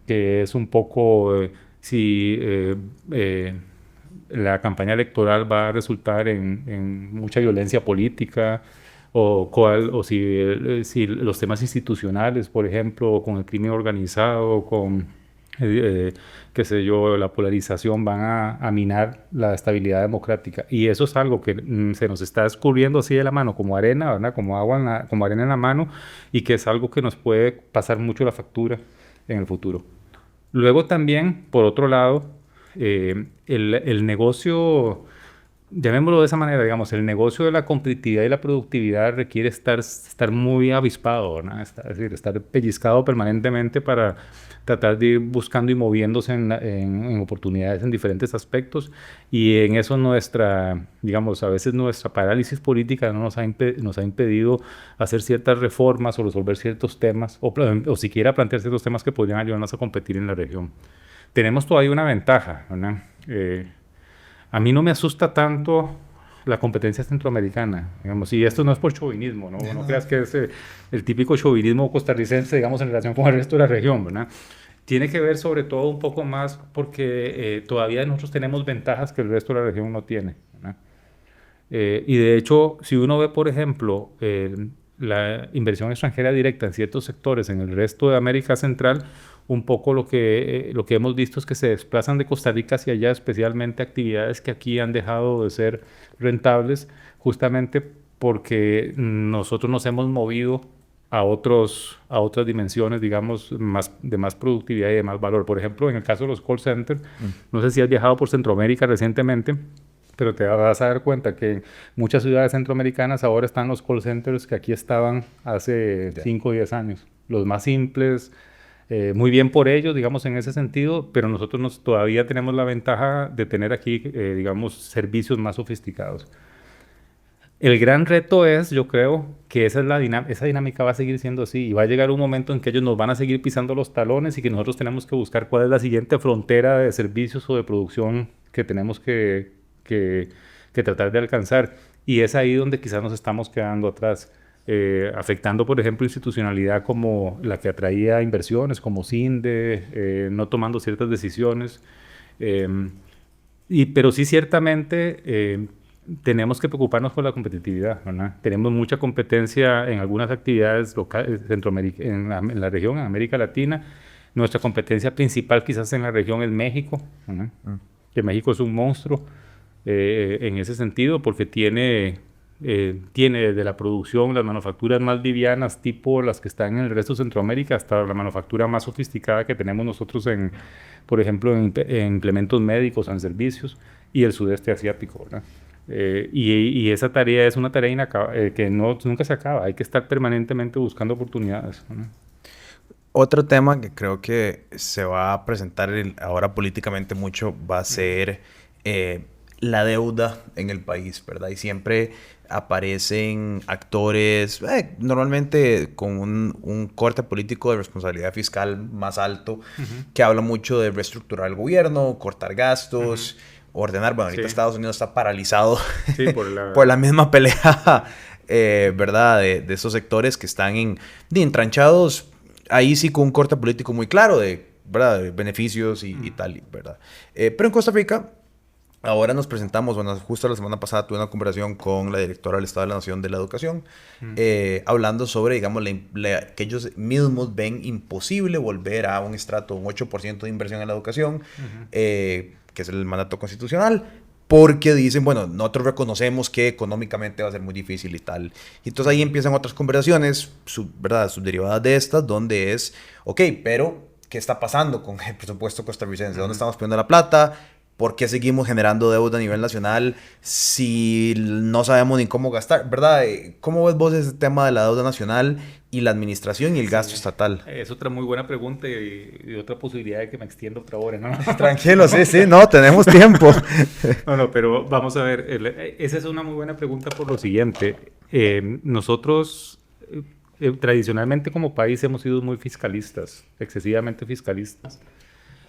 que es un poco si la campaña electoral va a resultar en mucha violencia política o si los temas institucionales, por ejemplo, con el crimen organizado, con qué sé yo, la polarización van a minar la estabilidad democrática. Y eso es algo que se nos está escurriendo así de la mano, como arena, ¿verdad? Como como arena en la mano, y que es algo que nos puede pasar mucho la factura en el futuro. Luego también, por otro lado, el negocio, llamémoslo de esa manera, digamos, el negocio de la competitividad y la productividad requiere estar muy avispado, ¿no? Es decir, estar pellizcado permanentemente para tratar de ir buscando y moviéndose en oportunidades en diferentes aspectos. Y en eso a veces nuestra parálisis política no nos ha impedido hacer ciertas reformas o resolver ciertos temas o siquiera plantear ciertos temas que podrían ayudarnos a competir en la región. Tenemos todavía una ventaja, ¿verdad? A mí no me asusta tanto la competencia centroamericana, digamos, y esto no es por chauvinismo, ¿no? No creas que es el típico chauvinismo costarricense, digamos, en relación con el resto de la región, ¿verdad? Tiene que ver sobre todo un poco más porque todavía nosotros tenemos ventajas que el resto de la región no tiene, ¿verdad? Y de hecho, si uno ve, por ejemplo, la inversión extranjera directa en ciertos sectores en el resto de América Central, un poco lo que hemos visto es que se desplazan de Costa Rica hacia allá, especialmente actividades que aquí han dejado de ser rentables, justamente porque nosotros nos hemos movido a otras dimensiones, digamos, de más productividad y de más valor. Por ejemplo, en el caso de los call centers, no sé si has viajado por Centroamérica recientemente, pero te vas a dar cuenta que en muchas ciudades centroamericanas ahora están los call centers que aquí estaban hace 5 o 10 años. Los más simples, Muy bien por ellos, digamos, en ese sentido, pero nosotros todavía tenemos la ventaja de tener aquí, digamos, servicios más sofisticados. El gran reto es, yo creo, que esa dinámica va a seguir siendo así y va a llegar un momento en que ellos nos van a seguir pisando los talones y que nosotros tenemos que buscar cuál es la siguiente frontera de servicios o de producción que tenemos que tratar de alcanzar. Y es ahí donde quizás nos estamos quedando atrás, afectando, por ejemplo, institucionalidad como la que atraía inversiones, como CINDE, no tomando ciertas decisiones. Eh, pero sí, ciertamente, tenemos que preocuparnos por la competitividad, ¿verdad? Tenemos mucha competencia en algunas actividades locales, en la región, en América Latina. Nuestra competencia principal quizás en la región es México, ¿verdad? Que México es un monstruo en ese sentido porque tiene desde la producción, las manufacturas más livianas, tipo las que están en el resto de Centroamérica, hasta la manufactura más sofisticada que tenemos nosotros, por ejemplo, en implementos médicos, en servicios, y el sudeste asiático, ¿verdad? Y esa tarea es una tarea que nunca se acaba. Hay que estar permanentemente buscando oportunidades, ¿no? Otro tema que creo que se va a presentar ahora políticamente mucho va a ser la deuda en el país, ¿verdad? Y siempre aparecen actores, normalmente con un corte político de responsabilidad fiscal más alto, que habla mucho de reestructurar el gobierno, cortar gastos, ordenar. Bueno, ahorita Sí. Estados Unidos está paralizado Sí, por la misma pelea, ¿verdad? De esos sectores que están entranchados, ahí sí con un corte político muy claro ¿verdad? De beneficios y tal, ¿verdad? Pero en Costa Rica, ahora nos presentamos, bueno, justo la semana pasada tuve una conversación con la directora del Estado de la Nación de la Educación, hablando sobre, digamos, que ellos mismos ven imposible volver a un estrato, un 8% de inversión en la educación, que es el mandato constitucional, porque dicen, bueno, nosotros reconocemos que económicamente va a ser muy difícil y tal. Y entonces ahí empiezan otras conversaciones, ¿verdad? Subderivadas de estas, donde es, ok, pero ¿qué está pasando con el presupuesto costarricense? ¿Dónde estamos poniendo la plata? ¿Por qué seguimos generando deuda a nivel nacional si no sabemos ni cómo gastar? ¿Verdad? ¿Cómo ves vos ese tema de la deuda nacional y la administración y el gasto estatal? Es otra muy buena pregunta y otra posibilidad de que me extienda otra hora, ¿no? Tranquilo, sí, no, tenemos tiempo. No, pero vamos a ver, esa es una muy buena pregunta por lo siguiente. Nosotros tradicionalmente como país hemos sido muy fiscalistas, excesivamente fiscalistas.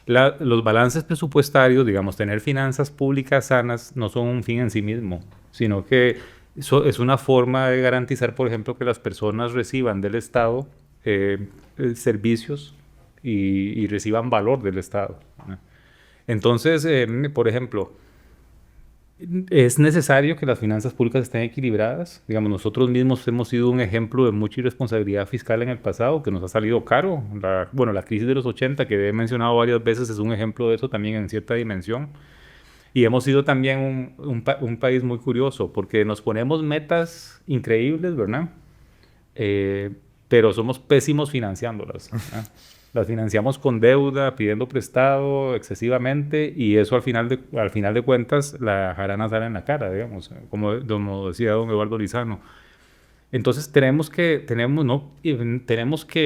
Los balances presupuestarios, digamos, tener finanzas públicas sanas no son un fin en sí mismo, sino que es una forma de garantizar, por ejemplo, que las personas reciban del Estado servicios y reciban valor del Estado, ¿no? Entonces, por ejemplo, es necesario que las finanzas públicas estén equilibradas. Digamos, nosotros mismos hemos sido un ejemplo de mucha irresponsabilidad fiscal en el pasado, que nos ha salido caro. La crisis de los 80, que he mencionado varias veces, es un ejemplo de eso también en cierta dimensión. Y hemos sido también un país muy curioso, porque nos ponemos metas increíbles, ¿verdad? Pero somos pésimos financiándolas, ¿verdad? Las financiamos con deuda, pidiendo prestado excesivamente, y eso al final de cuentas la jarana sale en la cara, digamos, como decía don Eduardo Lizano. Entonces tenemos que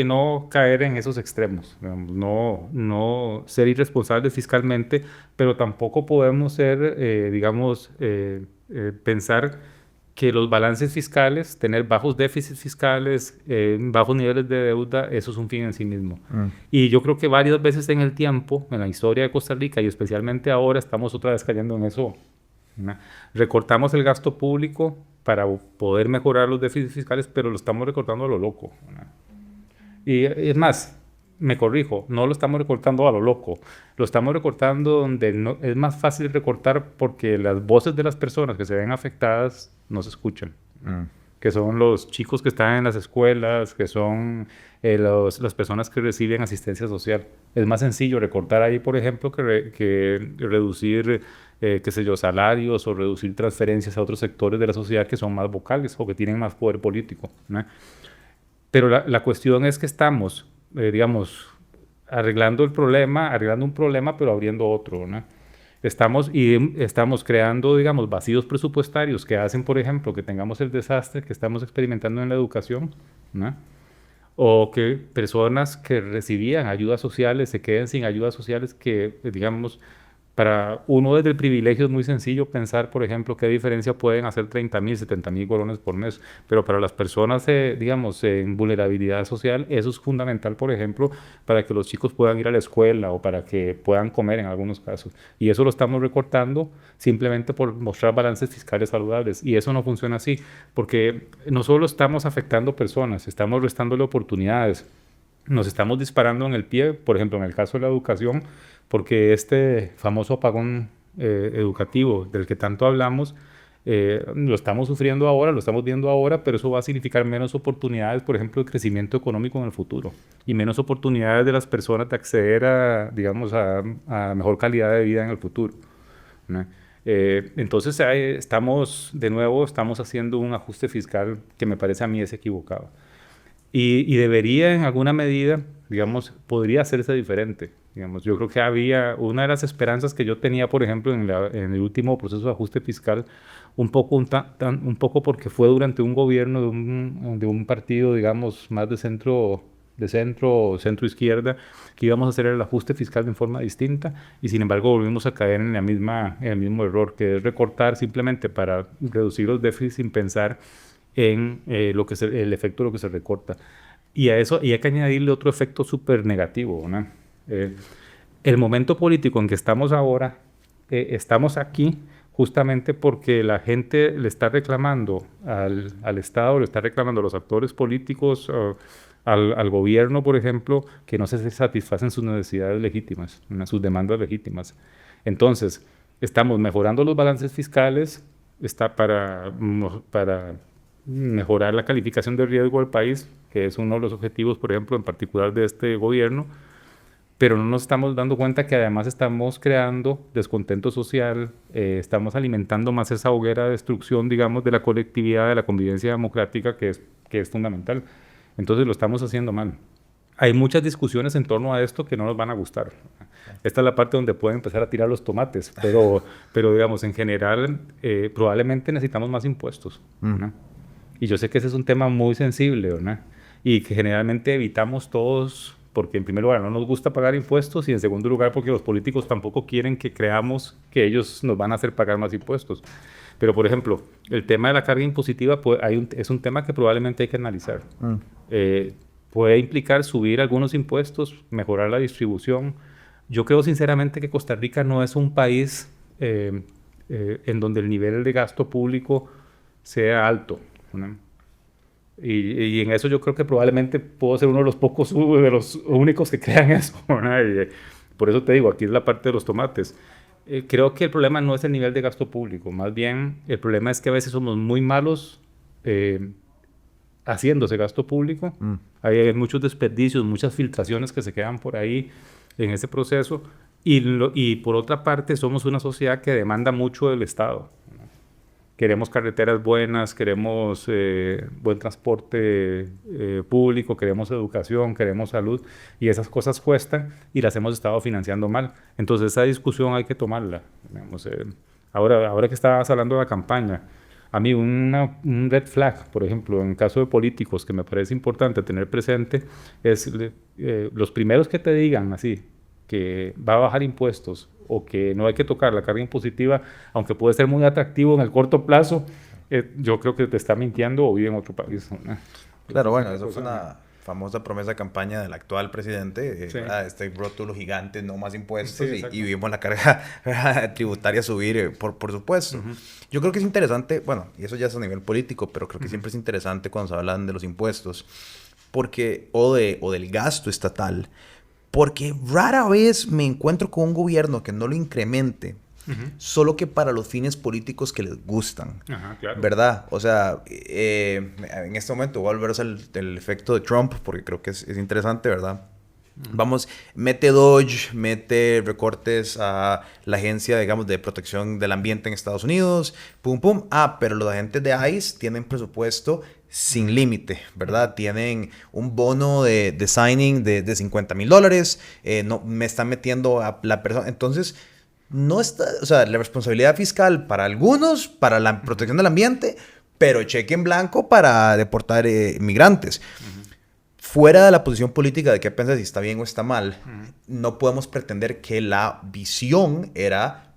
no caer en esos extremos, digamos, no ser irresponsables fiscalmente, pero tampoco podemos pensar que los balances fiscales, tener bajos déficits fiscales, bajos niveles de deuda, eso es un fin en sí mismo. Y yo creo que varias veces en el tiempo, en la historia de Costa Rica y especialmente ahora, estamos otra vez cayendo en eso, ¿no? Recortamos el gasto público para poder mejorar los déficits fiscales, pero lo estamos recortando a lo loco, ¿no? Y es más, me corrijo, no lo estamos recortando a lo loco, lo estamos recortando donde es más fácil recortar porque las voces de las personas que se ven afectadas no se escuchan, que son los chicos que están en las escuelas, que son las personas que reciben asistencia social. Es más sencillo recortar ahí, por ejemplo, que reducir, qué sé yo, salarios o reducir transferencias a otros sectores de la sociedad que son más vocales o que tienen más poder político, ¿no? Pero la cuestión es que estamos, digamos, arreglando un problema, pero abriendo otro, ¿no? Estamos creando, digamos, vacíos presupuestarios que hacen, por ejemplo, que tengamos el desastre que estamos experimentando en la educación, ¿no? o que personas que recibían ayudas sociales se queden sin ayudas sociales que, digamos, para uno desde el privilegio es muy sencillo pensar, por ejemplo, qué diferencia pueden hacer 30.000, 70.000 colones por mes, pero para las personas, digamos, en vulnerabilidad social, eso es fundamental, por ejemplo, para que los chicos puedan ir a la escuela o para que puedan comer en algunos casos. Y eso lo estamos recortando simplemente por mostrar balances fiscales saludables. Y eso no funciona así, porque no solo estamos afectando personas, estamos restándole oportunidades. Nos estamos disparando en el pie, por ejemplo, en el caso de la educación, porque este famoso apagón educativo del que tanto hablamos, lo estamos sufriendo ahora, lo estamos viendo ahora, pero eso va a significar menos oportunidades, por ejemplo, de crecimiento económico en el futuro y menos oportunidades de las personas de acceder a, digamos, a mejor calidad de vida en el futuro, ¿no? Entonces, de nuevo, estamos haciendo un ajuste fiscal que me parece a mí es equivocado. Y debería en alguna medida, digamos, podría hacerse diferente. Digamos, yo creo que había una de las esperanzas que yo tenía, por ejemplo, en el último proceso de ajuste fiscal, un poco porque fue durante un gobierno de un partido, digamos, más centro izquierda, que íbamos a hacer el ajuste fiscal de forma distinta y sin embargo volvimos a caer en el mismo error, que es recortar simplemente para reducir los déficits sin pensar en el efecto de lo que se recorta. Y a eso y hay que añadirle otro efecto súper negativo, ¿no? El momento político en que estamos ahora, estamos aquí justamente porque la gente le está reclamando al Estado, le está reclamando a los actores políticos, al gobierno, por ejemplo, que no se satisfacen sus necesidades legítimas, sus demandas legítimas. Entonces, estamos mejorando los balances fiscales, está para mejorar la calificación de riesgo del país, que es uno de los objetivos, por ejemplo, en particular de este gobierno, pero no nos estamos dando cuenta que además estamos creando descontento social, estamos alimentando más esa hoguera de destrucción, digamos, de la colectividad, de la convivencia democrática, que es fundamental. Entonces lo estamos haciendo mal. Hay muchas discusiones en torno a esto que no nos van a gustar. Esta es la parte donde pueden empezar a tirar los tomates, pero digamos, en general, probablemente necesitamos más impuestos, ¿no? Y yo sé que ese es un tema muy sensible, ¿verdad? Y que generalmente evitamos todos, porque en primer lugar no nos gusta pagar impuestos y en segundo lugar porque los políticos tampoco quieren que creamos que ellos nos van a hacer pagar más impuestos. Pero, por ejemplo, el tema de la carga impositiva es un tema que probablemente hay que analizar. Puede implicar subir algunos impuestos, mejorar la distribución. Yo creo sinceramente que Costa Rica no es un país en donde el nivel de gasto público sea alto, ¿no? Y en eso yo creo que probablemente puedo ser uno de los pocos, de los únicos que crean eso, ¿no? Y por eso te digo, aquí es la parte de los tomates. Creo que el problema no es el nivel de gasto público, más bien el problema es que a veces somos muy malos haciendo ese gasto público. Hay muchos desperdicios, muchas filtraciones que se quedan por ahí en ese proceso. Y por otra parte, somos una sociedad que demanda mucho del Estado. Queremos carreteras buenas, queremos buen transporte público, queremos educación, queremos salud, y esas cosas cuestan y las hemos estado financiando mal. Entonces esa discusión hay que tomarla. Digamos, ahora que estabas hablando de la campaña, a mí un red flag, por ejemplo, en caso de políticos, que me parece importante tener presente, es los primeros que te digan así, que va a bajar impuestos o que no hay que tocar la carga impositiva, aunque puede ser muy atractivo en el corto plazo, yo creo que te está mintiendo o vive en otro país, ¿no? Claro, bueno, eso fue una famosa promesa de campaña del actual presidente, Sí. Este rótulo gigante, no más impuestos, Sí, y vimos la carga tributaria subir, por supuesto. Yo creo que es interesante, bueno, y eso ya es a nivel político, pero creo que siempre es interesante cuando se hablan de los impuestos, porque, o del gasto estatal, porque rara vez me encuentro con un gobierno que no lo incremente, solo que para los fines políticos que les gustan. Ajá, claro. ¿Verdad? O sea, en este momento voy a volver a hacer el efecto de Trump, porque creo que es interesante, ¿verdad? Vamos, mete Dodge, mete recortes a la agencia, digamos, de protección del ambiente en Estados Unidos, pum, pum. Pero los agentes de ICE tienen presupuesto sin límite, ¿verdad? Tienen un bono de signing de $50,000. No, me están metiendo a la persona. Entonces, no está, o sea, la responsabilidad fiscal para algunos, para la protección del ambiente, pero cheque en blanco para deportar migrantes. fuera de la posición política de qué piensas si está bien o está mal, no podemos pretender que la visión era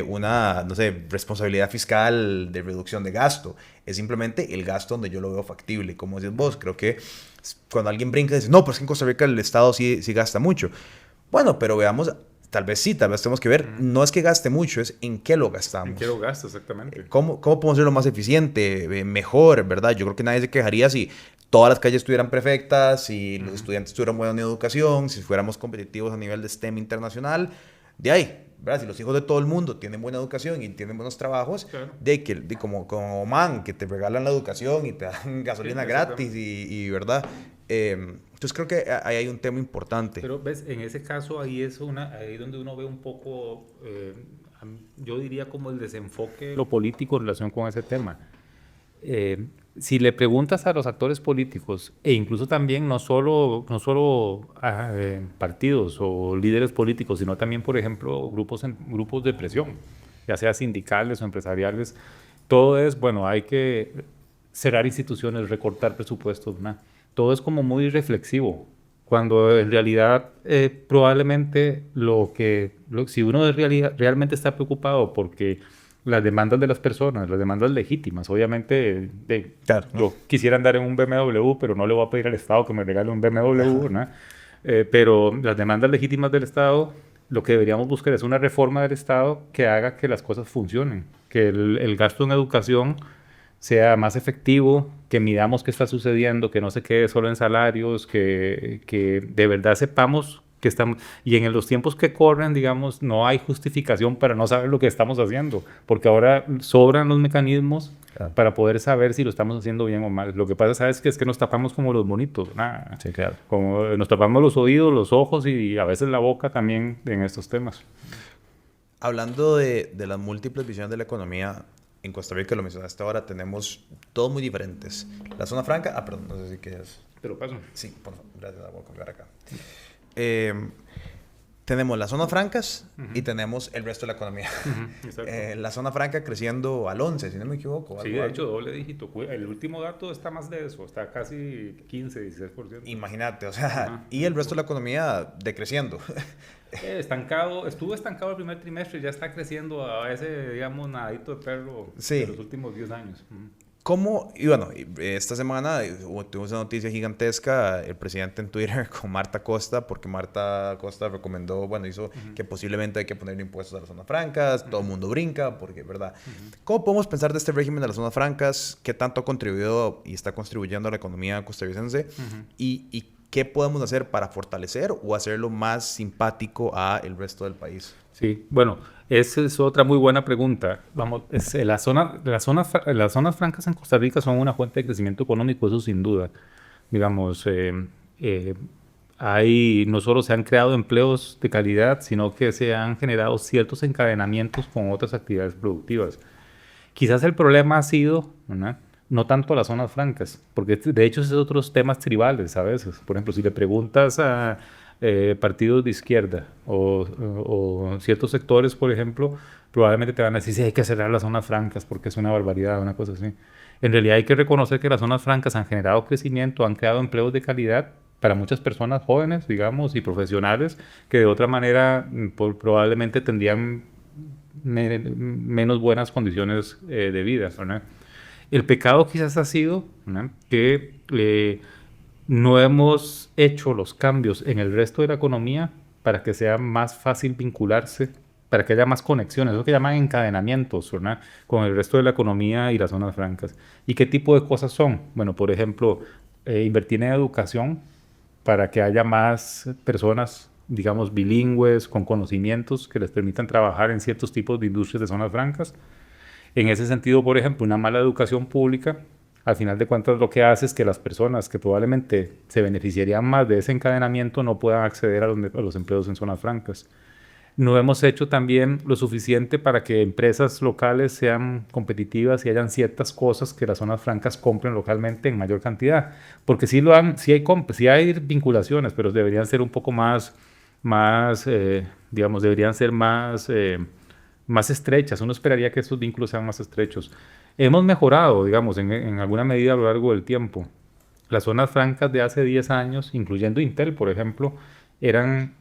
una, no sé, responsabilidad fiscal de reducción de gasto. Es simplemente el gasto donde yo lo veo factible. Como decís vos, creo que cuando alguien brinca y dice, no, pero es que en Costa Rica el Estado sí gasta mucho. Bueno, pero veamos, tal vez sí, tal vez tenemos que ver, no es que gaste mucho, es en qué lo gastamos. ¿En qué lo gasto exactamente? ¿Cómo podemos hacerlo más eficiente, mejor, verdad? Yo creo que nadie se quejaría si todas las calles estuvieran perfectas, si los estudiantes tuvieran buena educación, si fuéramos competitivos a nivel de STEM internacional. De ahí, ¿verdad? Si los hijos de todo el mundo tienen buena educación y tienen buenos trabajos, Claro. como Oman, que te regalan la educación y te dan gasolina gratis ¿verdad? Entonces creo que ahí hay un tema importante. Pero ves, en ese caso ahí es ahí donde uno ve un poco, yo diría como el desenfoque de lo político en relación con ese tema. Si le preguntas a los actores políticos, e incluso también no solo partidos o líderes políticos, sino también, por ejemplo, grupos de presión, ya sea sindicales o empresariales, todo es, bueno, hay que cerrar instituciones, recortar presupuestos, ¿no? Todo es como muy reflexivo, cuando en realidad probablemente si uno realmente está preocupado porque las demandas de las personas, las demandas legítimas, obviamente Claro, ¿no? yo quisiera andar en un BMW, pero no le voy a pedir al Estado que me regale un BMW, ¿no? Pero las demandas legítimas del Estado, lo que deberíamos buscar es una reforma del Estado que haga que las cosas funcionen, que el gasto en educación sea más efectivo, que midamos qué está sucediendo, que no se quede solo en salarios, que de verdad sepamos que estamos... Y en los tiempos que corren, digamos, no hay justificación para no saber lo que estamos haciendo, porque ahora sobran los mecanismos para poder saber si lo estamos haciendo bien o mal. Lo que pasa, ¿sabes? Es que nos tapamos como los monitos, ¿no? Sí, claro. Como nos tapamos los oídos, los ojos y a veces la boca también en estos temas. Hablando de las múltiples visiones de la economía, en Costa Rica, lo mencionaste ahora, tenemos todos muy diferentes. La zona franca, perdón, no sé si quieres. Te lo paso. Sí, por favor, gracias, voy a colgar acá. Tenemos las zonas francas y tenemos el resto de la economía. La zona franca creciendo al 11, si no me equivoco. Sí, de hecho, doble dígito. El último dato está más de eso, está casi 15, 16%. Imagínate, o sea, y el resto de la economía decreciendo. Estuvo estancado el primer trimestre y ya está creciendo a ese, digamos, nadadito de perro Sí. de los últimos 10 años. ¿Cómo? Y bueno, esta semana tuvimos una noticia gigantesca, el presidente en Twitter con Marta Costa, porque Marta Costa recomendó, bueno, hizo que posiblemente hay que poner impuestos a las zonas francas, todo el mundo brinca, porque, ¿verdad? ¿Cómo podemos pensar de este régimen de las zonas francas? ¿Qué tanto ha contribuido y está contribuyendo a la economía costarricense? ¿Y qué podemos hacer para fortalecer o hacerlo más simpático a el resto del país? Sí, bueno, esa es otra muy buena pregunta. Vamos, las zonas francas en Costa Rica son una fuente de crecimiento económico, eso sin duda. Digamos, no solo se han creado empleos de calidad, sino que se han generado ciertos encadenamientos con otras actividades productivas. Quizás el problema ha sido, ¿verdad?, no tanto las zonas francas, porque de hecho esos son otros temas tribales a veces. Por ejemplo, si le preguntas a partidos de izquierda o ciertos sectores, por ejemplo, probablemente te van a decir, sí, hay que cerrar las zonas francas porque es una barbaridad, una cosa así. En realidad hay que reconocer que las zonas francas han generado crecimiento, han creado empleos de calidad para muchas personas jóvenes, digamos, y profesionales, que de otra manera probablemente tendrían menos buenas condiciones de vida, ¿verdad? El pecado quizás ha sido, ¿verdad?, que no hemos hecho los cambios en el resto de la economía para que sea más fácil vincularse, para que haya más conexiones, eso que llaman encadenamientos, ¿verdad?, con el resto de la economía y las zonas francas. ¿Y qué tipo de cosas son? Bueno, por ejemplo, invertir en educación para que haya más personas, digamos, bilingües, con conocimientos que les permitan trabajar en ciertos tipos de industrias de zonas francas. En ese sentido, por ejemplo, una mala educación pública, al final de cuentas, lo que hace es que las personas que probablemente se beneficiarían más de ese encadenamiento no puedan acceder a los empleos en zonas francas. No hemos hecho también lo suficiente para que empresas locales sean competitivas y hayan ciertas cosas que las zonas francas compren localmente en mayor cantidad. Porque sí hay vinculaciones, pero deberían ser un poco digamos, deberían ser más estrechas. Uno esperaría que esos vínculos sean más estrechos. Hemos mejorado, digamos, en alguna medida a lo largo del tiempo. las zonas francas de hace 10 años, incluyendo Intel, por ejemplo, eran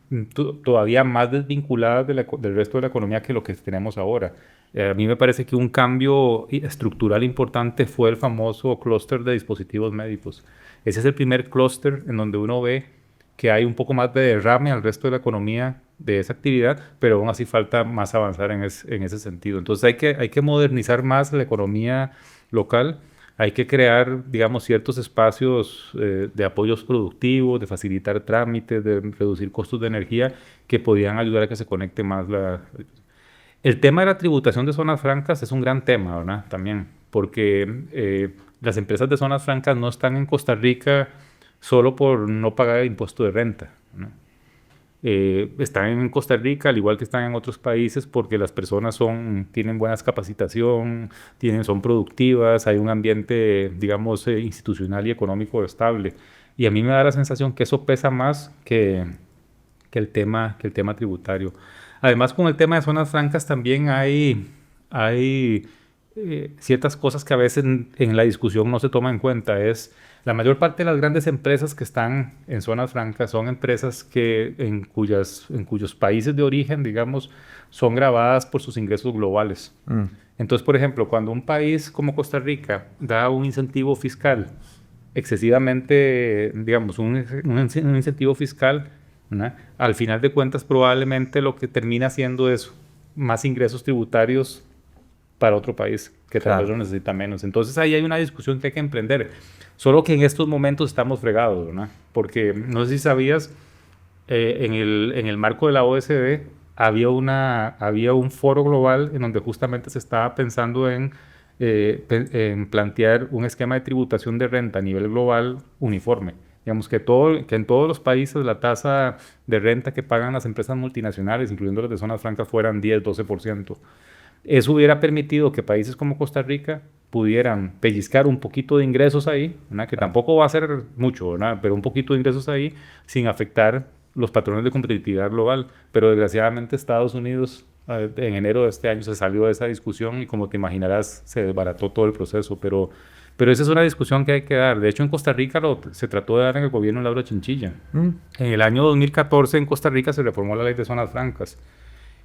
todavía más desvinculadas del resto de la economía que lo que tenemos ahora. A mí me parece que un cambio estructural importante fue el famoso clúster de dispositivos médicos. Ese es el primer clúster en donde uno ve que hay un poco más de derrame al resto de la economía de esa actividad, pero aún así falta más avanzar en ese sentido. Entonces hay que modernizar más la economía local, hay que crear, digamos, ciertos espacios de apoyos productivos, de facilitar trámites, de reducir costos de energía que podían ayudar a que se conecte más El tema de la tributación de zonas francas es un gran tema, ¿verdad? También, porque las empresas de zonas francas no están en Costa Rica solo por no pagar el impuesto de renta, ¿no? Están en Costa Rica, al igual que están en otros países, porque las personas tienen buenas capacitación, son productivas, hay un ambiente, digamos, institucional y económico estable. Y a mí me da la sensación que eso pesa más que el tema tributario. Además, con el tema de zonas francas también hay ciertas cosas que a veces en la discusión no se toma en cuenta. La mayor parte de las grandes empresas que están en zonas francas son empresas en cuyos países de origen, digamos, son gravadas por sus ingresos globales. Entonces, por ejemplo, cuando un país como Costa Rica da un incentivo fiscal excesivamente, digamos, un incentivo fiscal, ¿no? Al final de cuentas, probablemente lo que termina haciendo es más ingresos tributarios para otro país que tal vez lo necesita menos. Entonces ahí hay una discusión que hay que emprender. Solo que en estos momentos estamos fregados, ¿no? Porque no sé si sabías, en el marco de la OSD había un foro global en donde justamente se estaba pensando en plantear un esquema de tributación de renta a nivel global uniforme. Digamos que en todos los países la tasa de renta que pagan las empresas multinacionales, incluyendo las de zonas francas, fueran 10-12%. Eso hubiera permitido que países como Costa Rica pudieran pellizcar un poquito de ingresos ahí, ¿verdad? Que tampoco va a ser mucho, ¿verdad? Pero un poquito de ingresos ahí sin afectar los patrones de competitividad global. Pero desgraciadamente Estados Unidos en enero de este año se salió de esa discusión y como te imaginarás se desbarató todo el proceso. Pero esa es una discusión que hay que dar. De hecho, en Costa Rica se trató de dar en el gobierno Laura Chinchilla. En el año 2014 en Costa Rica se reformó la ley de zonas francas.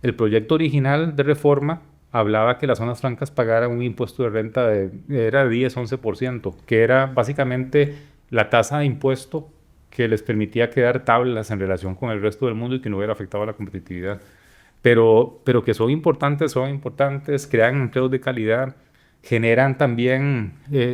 El proyecto original de reforma hablaba que las zonas francas pagaran un impuesto de renta era 10-11%, que era básicamente la tasa de impuesto que les permitía quedar tablas en relación con el resto del mundo y que no hubiera afectado a la competitividad. Pero que son importantes, crean empleos de calidad, generan también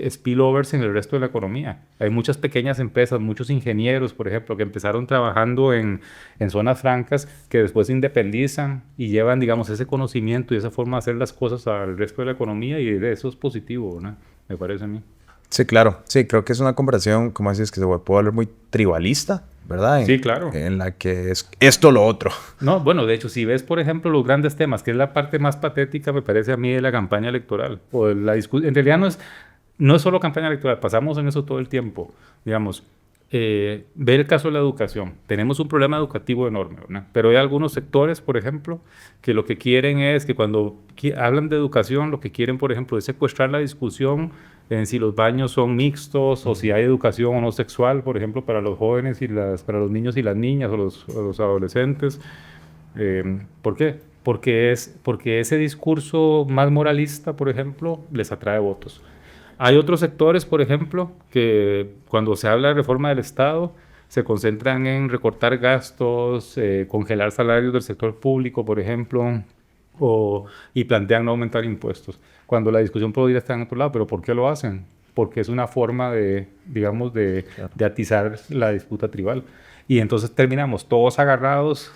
spillovers en el resto de la economía. Hay muchas pequeñas empresas, muchos ingenieros, por ejemplo, que empezaron trabajando en zonas francas que después se independizan y llevan, digamos, ese conocimiento y esa forma de hacer las cosas al resto de la economía y eso es positivo, ¿no? Me parece a mí. Sí, claro. Sí, creo que es una conversación, como decís, que se puede volver muy tribalista, ¿verdad? Sí, claro. En la que es esto o lo otro. No, bueno, de hecho, si ves, por ejemplo, los grandes temas, que es la parte más patética, me parece a mí, de la campaña electoral, o de la discusión, en realidad no es solo campaña electoral, pasamos en eso todo el tiempo, digamos. Ve el caso de la educación. Tenemos un problema educativo enorme, ¿verdad? Pero hay algunos sectores, por ejemplo, que lo que quieren es que cuando hablan de educación, lo que quieren, por ejemplo, es secuestrar la discusión en si los baños son mixtos o si hay educación o no sexual, por ejemplo, para los jóvenes para los niños y las niñas o los adolescentes. ¿Por qué? Porque ese discurso más moralista, por ejemplo, les atrae votos. Hay otros sectores, por ejemplo, que cuando se habla de reforma del Estado, se concentran en recortar gastos, congelar salarios del sector público, por ejemplo, y plantean no aumentar impuestos. Cuando la discusión podría estar en otro lado, ¿pero por qué lo hacen? Porque es una forma digamos, de atizar la disputa tribal. Y entonces terminamos todos agarrados.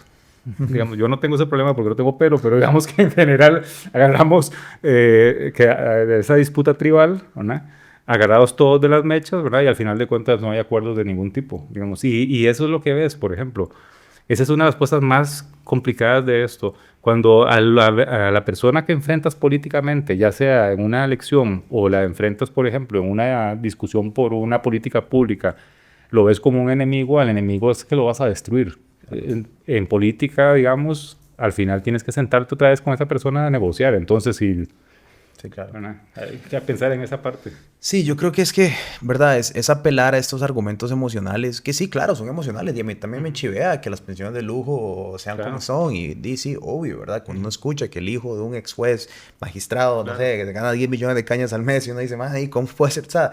Digamos, yo no tengo ese problema porque no tengo pelo, pero digamos que en general agarramos esa disputa tribal, ¿verdad? Agarrados todos de las mechas, ¿verdad? Y al final de cuentas no hay acuerdos de ningún tipo, digamos. Y eso es lo que ves, por ejemplo. Esa es una de las cosas más complicadas de esto. Cuando a la persona que enfrentas políticamente, ya sea en una elección o la enfrentas, por ejemplo, en una discusión por una política pública, lo ves como un enemigo, al enemigo es que lo vas a destruir. En política, digamos, al final tienes que sentarte otra vez con esa persona a negociar. Entonces, Sí, Sí, claro. ¿verdad? Hay que pensar en esa parte. Sí, yo creo que es que, ¿verdad? Es apelar a estos argumentos emocionales, que sí, claro, son emocionales. Y a mí también me chivea que las pensiones de lujo sean como Claro. son. Y sí, obvio, ¿verdad? Cuando uno escucha que el hijo de un ex juez, magistrado, no Claro. sé, que se gana 10 millones de cañas al mes, y uno dice, ¿y cómo puede ser? O sea,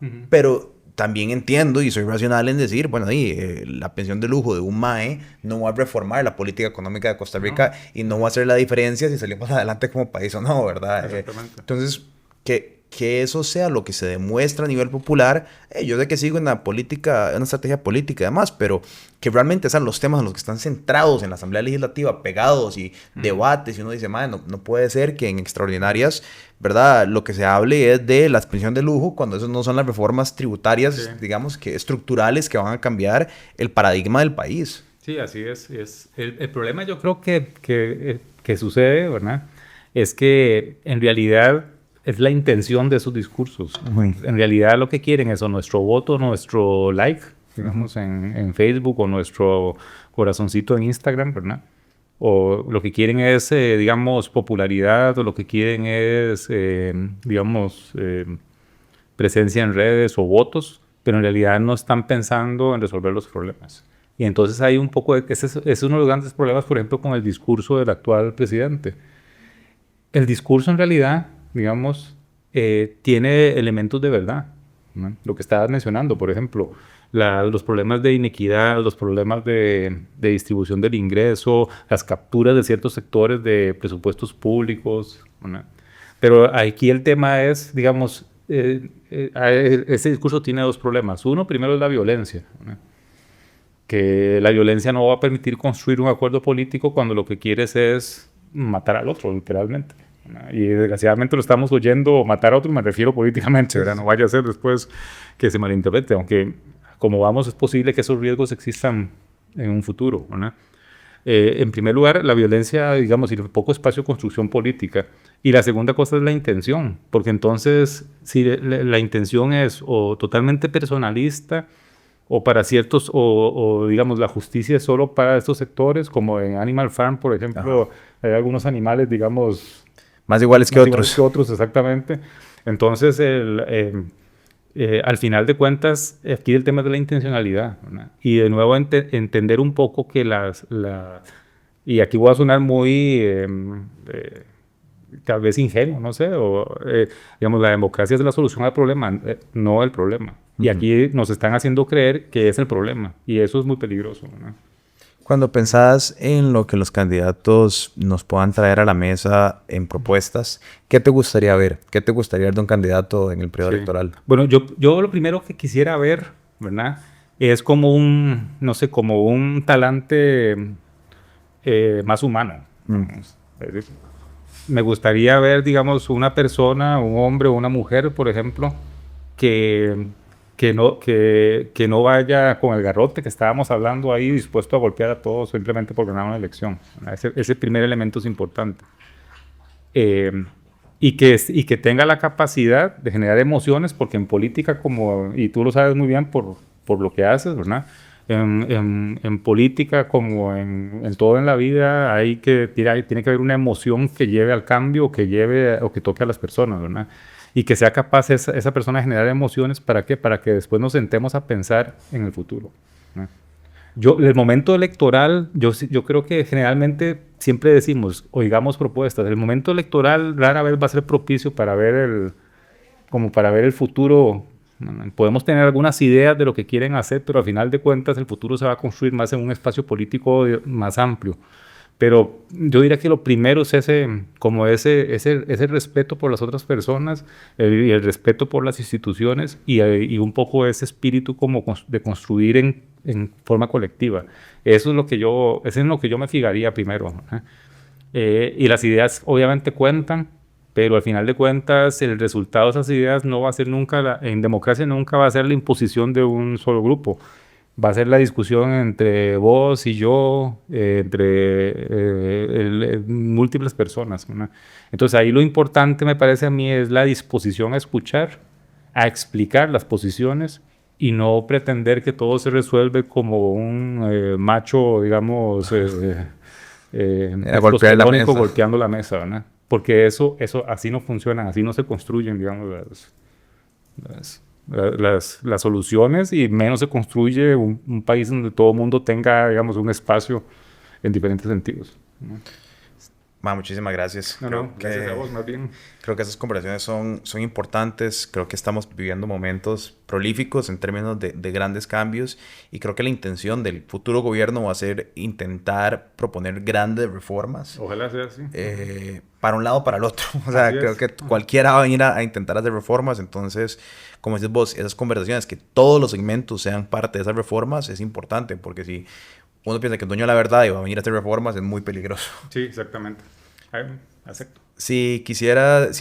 Ujú. pero también entiendo y soy racional en decir, bueno, la pensión de lujo de un MAE no va a reformar la política económica de Costa Rica y no va a hacer la diferencia si salimos adelante como país o no, ¿verdad? Exactamente. Entonces, que eso sea lo que se demuestra a nivel popular, yo sé que sigo una política, una estrategia política y demás, pero que realmente sean los temas en los que están centrados en la Asamblea Legislativa, pegados y debates, y uno dice, no puede ser que en extraordinarias, ¿verdad? Lo que se hable es de las pensiones de lujo, cuando eso no son las reformas tributarias, Sí. digamos, que estructurales que van a cambiar el paradigma del país. Sí, así es. El problema yo creo que sucede, ¿verdad? Es que en realidad es la intención de esos discursos. En realidad lo que quieren es o nuestro voto, nuestro like, digamos, en Facebook, o nuestro corazoncito en Instagram, ¿verdad? O lo que quieren es, digamos, popularidad, o lo que quieren es, digamos, presencia en redes o votos, pero en realidad no están pensando en resolver los problemas. Y entonces hay un poco ese es uno de los grandes problemas, por ejemplo, con el discurso del actual presidente. El discurso en realidad, digamos, tiene elementos de verdad, ¿no? Lo que estabas mencionando, por ejemplo, los problemas de inequidad, los problemas de distribución del ingreso, las capturas de ciertos sectores de presupuestos públicos, ¿no? Pero aquí el tema es, digamos, ese discurso tiene dos problemas. Uno, primero, es la violencia, ¿no? Que la violencia no va a permitir construir un acuerdo político cuando lo que quieres es matar al otro, literalmente, ¿no? Y desgraciadamente lo estamos oyendo, matar a otro, me refiero políticamente, ¿verdad? No vaya a ser después que se malinterprete, aunque como vamos es posible que esos riesgos existan en un futuro, ¿no? En primer lugar, la violencia, digamos, y el poco espacio de construcción política. Y la segunda cosa es la intención, porque entonces, si la intención es o totalmente personalista, o para ciertos, o digamos, la justicia es solo para estos sectores, como en Animal Farm, por ejemplo, hay algunos animales, digamos, Más iguales que más iguales otros. que otros, exactamente. Entonces, al final de cuentas, aquí el tema es de la intencionalidad, ¿verdad? Y de nuevo entender un poco que y aquí voy a sonar muy, tal vez ingenuo, no sé, digamos, la democracia es la solución al problema, no el problema. Y aquí nos están haciendo creer que es el problema, y eso es muy peligroso, ¿verdad? Cuando pensás en lo que los candidatos nos puedan traer a la mesa en propuestas, ¿qué te gustaría ver? ¿Qué te gustaría ver de un candidato en el periodo Sí. electoral? Bueno, yo lo primero que quisiera ver, ¿verdad? Es como no sé, como un talante más humano. Digamos. Es decir, me gustaría ver, digamos, una persona, un hombre o una mujer, por ejemplo, que, que no vaya con el garrote que estábamos hablando ahí, dispuesto a golpear a todos simplemente por ganar una elección. Ese primer elemento es importante. Eh, y que tenga la capacidad de generar emociones, porque en política, y tú lo sabes muy bien por lo que haces, ¿verdad? En política, como en todo en la vida, tiene que haber una emoción que lleve al cambio, o que toque a las personas, ¿verdad? Y que sea capaz esa persona de generar emociones, ¿para qué? Para que después nos sentemos a pensar en el futuro, ¿no? El momento electoral, yo creo que generalmente siempre decimos, oigamos propuestas. El momento electoral rara vez va a ser propicio para ver como para ver el futuro. Podemos tener algunas ideas de lo que quieren hacer, pero al final de cuentas el futuro se va a construir más en un espacio político más amplio. Pero yo diría que lo primero es ese respeto por las otras personas, y el respeto por las instituciones, y un poco ese espíritu como de construir en forma colectiva. Eso es en lo que yo me fijaría primero, ¿eh? Y las ideas obviamente cuentan, pero al final de cuentas el resultado de esas ideas no va a ser nunca, en democracia nunca va a ser la imposición de un solo grupo. Va a ser la discusión entre vos y yo, entre múltiples personas, ¿no? Entonces ahí lo importante me parece a mí es la disposición a escuchar, a explicar las posiciones y no pretender que todo se resuelve como un macho, digamos, A golpear la testosterónico mesa. golpeando la mesa, ¿verdad? porque eso así no funciona, así no se construyen, digamos, las soluciones, y menos se construye un país donde todo el mundo tenga, digamos, un espacio en diferentes sentidos, ¿no? Muchísimas gracias. No, gracias a vos, más bien. Creo que esas conversaciones son importantes. Creo que estamos viviendo momentos prolíficos en términos de grandes cambios, y creo que la intención del futuro gobierno va a ser intentar proponer grandes reformas. Ojalá sea así. Para un lado o para el otro. O sea, Así creo es. que cualquiera va a venir a intentar hacer reformas. Entonces, como dices vos, esas conversaciones, que todos los segmentos sean parte de esas reformas, es importante, porque si uno piensa que es dueño de la verdad y va a venir a hacer reformas, es muy peligroso. Sí, exactamente. Acepto. Si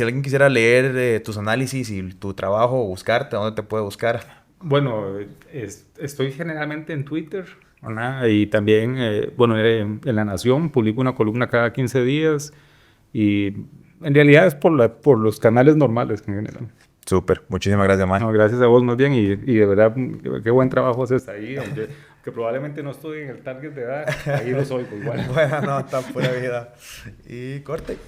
alguien quisiera leer tus análisis y tu trabajo, o buscarte, ¿dónde te puede buscar? Bueno, estoy generalmente en Twitter, ¿verdad? Y también, bueno, en La Nación publico una columna cada 15 días, y en realidad es por los canales normales en general. Súper, muchísimas gracias, man. No, gracias a vos más bien, y de verdad, qué buen trabajo haces ahí, aunque que probablemente no estoy en el target de edad, ahí lo soy, pues igual. Bueno, no, está pura vida. Y corte.